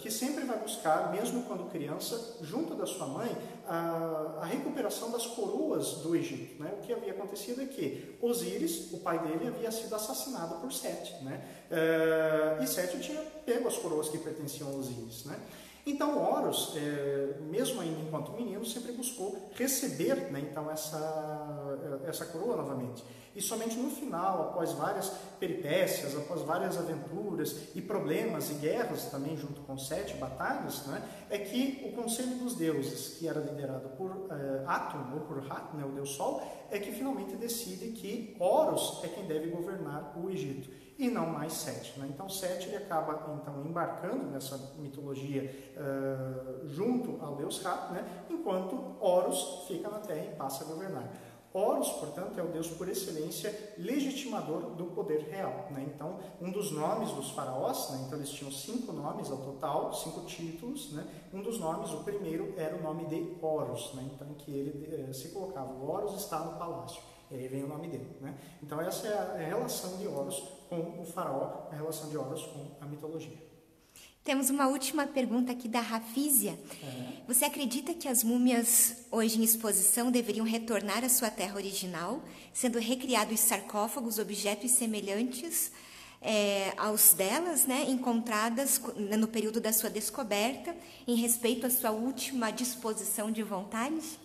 que sempre vai buscar, mesmo quando criança, junto da sua mãe, a recuperação das coroas do Egito, né? O que havia acontecido é que Osíris, o pai dele, havia sido assassinado por Sete, né? E Sete tinha pego as coroas que pertenciam a Osíris, né? Então Horus, mesmo ainda enquanto menino, sempre buscou receber, né, então essa coroa novamente. E somente no final, após várias peripécias, após várias aventuras e problemas e guerras também junto com Sete, batalhas, né, é que o Conselho dos Deuses, que era liderado por Atum ou por Ra, né, o deus Sol, é que finalmente decide que Horus é quem deve governar o Egito e não mais Sete, né? Então Sete ele acaba então embarcando nessa mitologia junto ao deus Ra, né? Enquanto Horus fica na Terra e passa a governar. Horus, portanto, é o deus por excelência legitimador do poder real, né? Então, um dos nomes dos faraós, né? Então eles tinham 5 nomes ao total, 5 títulos, né? Um dos nomes, o primeiro, era o nome de Horus, né? Então, que ele se colocava, o Horus está no palácio. E aí vem o nome dele, né? Então essa é a relação de Horus com o faraó, a relação de Horus com a mitologia. Temos uma última pergunta aqui da Rafísia. Você acredita que as múmias hoje em exposição deveriam retornar à sua terra original, sendo recriados sarcófagos, objetos semelhantes aos delas, né, encontradas no período da sua descoberta, em respeito à sua última disposição de vontade?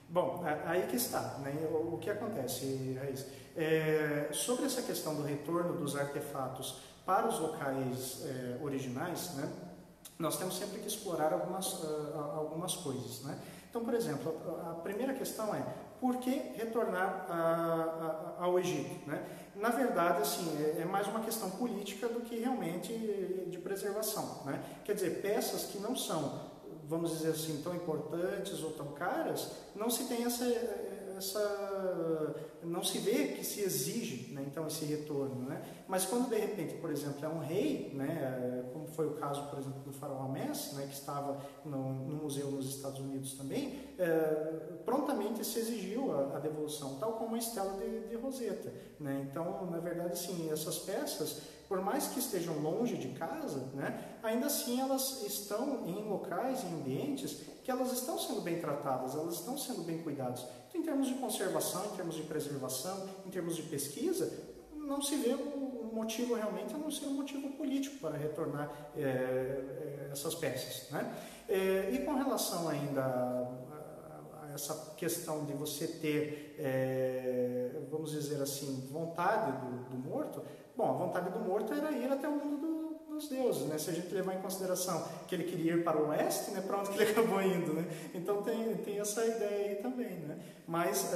Bom, aí que está, né? O que acontece, Raiz? Sobre essa questão do retorno dos artefatos para os locais originais, né? Nós temos sempre que explorar algumas coisas, né? Então, por exemplo, a primeira questão é: por que retornar ao Egito, né? Na verdade, assim, é mais uma questão política do que realmente de preservação, né? Quer dizer, peças que não são, vamos dizer assim, tão importantes ou tão caras, não se tem não se vê que se exige, né, então esse retorno, né? Mas quando de repente, por exemplo, é um rei, né, como foi o caso, por exemplo, do faraó Amés, né, que estava no museu nos Estados Unidos também, prontamente se exigiu a devolução, tal como a estela de Rosetta, né? Então, na verdade, sim, essas peças, por mais que estejam longe de casa, né, ainda assim elas estão em locais, em ambientes que elas estão sendo bem tratadas, elas estão sendo bem cuidadas. Então, em termos de conservação, em termos de preservação, em termos de pesquisa, não se vê motivo realmente é não ser um motivo político para retornar essas peças, né? E com relação ainda a essa questão de você ter, vamos dizer assim, vontade do morto, bom, a vontade do morto era ir até o mundo dos deuses, né? Se a gente levar em consideração que ele queria ir para o oeste, né? Para onde que ele acabou indo, né? Então tem essa ideia aí também, né? Mas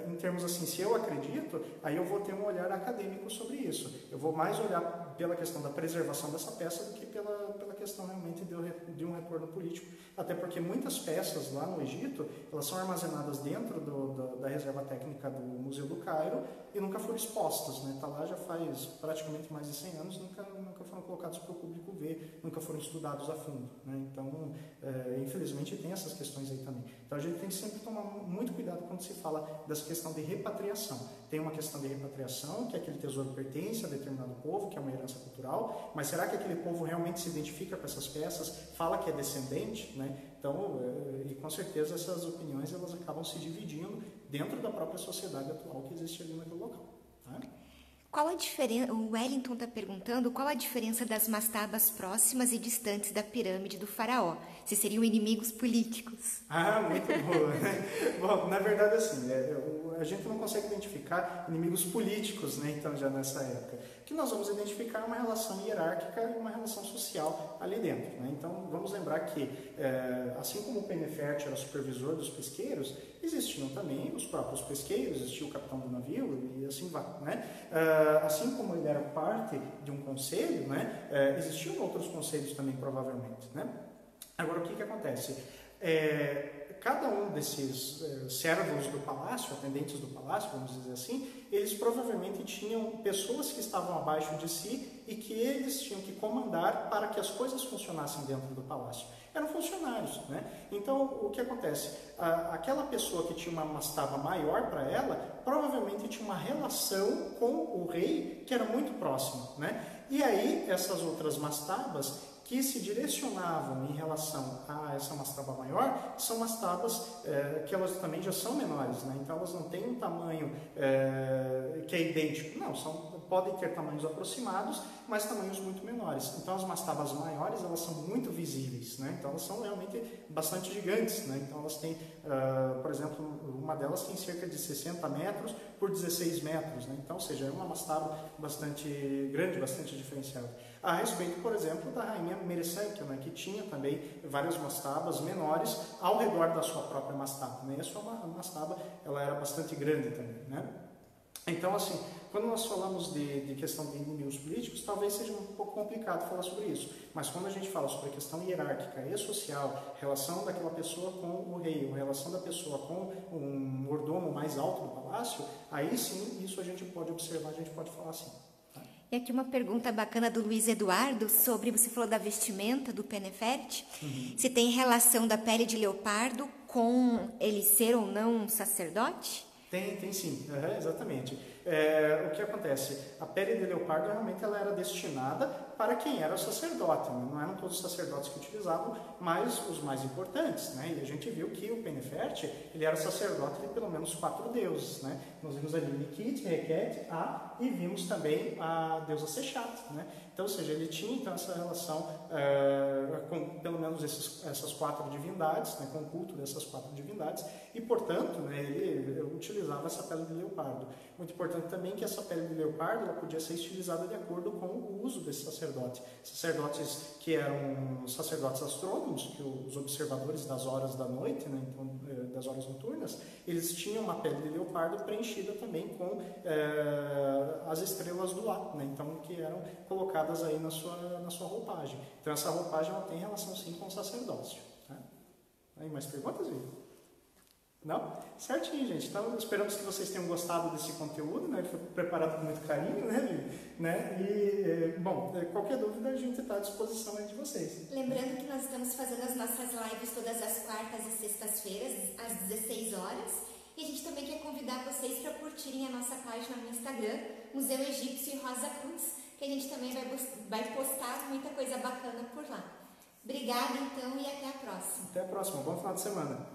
em termos assim, se eu acredito, aí eu vou ter um olhar acadêmico sobre isso. Eu vou mais olhar pela questão da preservação dessa peça do que pela questão realmente de um retorno político. Até porque muitas peças lá no Egito, elas são armazenadas dentro da reserva técnica do Museu do Cairo e nunca foram expostas, né? Tá lá já faz praticamente mais de 100 anos, nunca foram colocados para o público ver, nunca foram estudados a fundo, né? Então, infelizmente, tem essas questões aí também. Então, a gente tem que sempre tomar muito cuidado quando se fala dessa questão de repatriação. Tem uma questão de repatriação, que aquele tesouro pertence a determinado povo, que é uma herança cultural, mas será que aquele povo realmente se identifica com essas peças, fala que é descendente, né? Então, e com certeza essas opiniões elas acabam se dividindo dentro da própria sociedade atual que existe ali naquele local, tá? Qual a diferença? O Wellington está perguntando qual a diferença das mastabas próximas e distantes da pirâmide do faraó, se seriam inimigos políticos. Ah, muito boa. Bom, na verdade, assim, a gente não consegue identificar inimigos políticos, né? Então, já nessa época. O que nós vamos identificar é uma relação hierárquica e uma relação social ali dentro, né? Então, vamos lembrar que, assim como o Penefert era supervisor dos pesqueiros, existiam também os próprios pesqueiros, existia o capitão do navio e assim vai, né? Assim como ele era parte de um conselho, né? Existiam outros conselhos também, provavelmente, né? Agora, o que acontece? Cada um desses servos do palácio, atendentes do palácio, vamos dizer assim, eles provavelmente tinham pessoas que estavam abaixo de si e que eles tinham que comandar para que as coisas funcionassem dentro do palácio. Eram funcionários, né? Então, o que acontece? Aquela pessoa que tinha uma mastaba maior para ela, provavelmente tinha uma relação com o rei que era muito próxima, né? E aí, essas outras mastabas que se direcionavam em relação a essa mastaba maior, são mastabas que elas também já são menores, né? Então elas não têm um tamanho que é idêntico, não, podem ter tamanhos aproximados, mas tamanhos muito menores. Então as mastabas maiores, elas são muito visíveis, né? Então elas são realmente bastante gigantes, né? Então elas têm, por exemplo, uma delas tem cerca de 60 metros por 16 metros, né? Então, ou seja, é uma mastaba bastante grande, bastante diferenciada. A respeito, por exemplo, da rainha Meresankhia, né, que tinha também várias mastabas menores ao redor da sua própria mastaba, né? E a sua mastaba, ela era bastante grande também, né? Então, assim, quando nós falamos de questão de inimigos políticos, talvez seja um pouco complicado falar sobre isso, mas quando a gente fala sobre a questão hierárquica e social, relação daquela pessoa com o rei, ou relação da pessoa com um mordomo mais alto do palácio, aí sim, isso a gente pode observar, a gente pode falar assim. E aqui uma pergunta bacana do Luiz Eduardo sobre, você falou da vestimenta do Penefert, se tem relação da pele de leopardo com ele ser ou não um sacerdote? Tem sim, exatamente. O que acontece? A pele de leopardo realmente ela era destinada para quem era o sacerdote, né? Não eram todos os sacerdotes que utilizavam, mas os mais importantes, né? E a gente viu que o Penefert, ele era sacerdote de pelo menos 4 deuses, né? Nós vimos ali Nikit, Heket, A, e vimos também a deusa Sechat, né? Então, ou seja, ele tinha então essa relação com pelo menos essas 4 divindades, né? Com o culto dessas 4 divindades, e portanto, né, ele utilizava essa pele de leopardo. Muito importante também que essa pele de leopardo ela podia ser estilizada de acordo com o uso desse sacerdote. Sacerdotes que eram sacerdotes astrônomos, que os observadores das horas da noite, né, então, das horas noturnas, eles tinham uma pele de leopardo preenchida também com as estrelas do ar, né, então que eram colocadas aí na sua roupagem. Então essa roupagem ela tem relação sim com o sacerdócio. Tá? Aí mais perguntas, Vitor? Não? Certinho, gente. Então, esperamos que vocês tenham gostado desse conteúdo, né? Foi preparado com muito carinho, né? E, bom, qualquer dúvida a gente está à disposição aí de vocês. Lembrando que nós estamos fazendo as nossas lives todas as quartas e sextas-feiras, às 16 horas. E a gente também quer convidar vocês para curtirem a nossa página no Instagram, Museu Egípcio e Rosa Cruz, que a gente também vai postar muita coisa bacana por lá. Obrigada, então, e até a próxima. Até a próxima. Bom final de semana.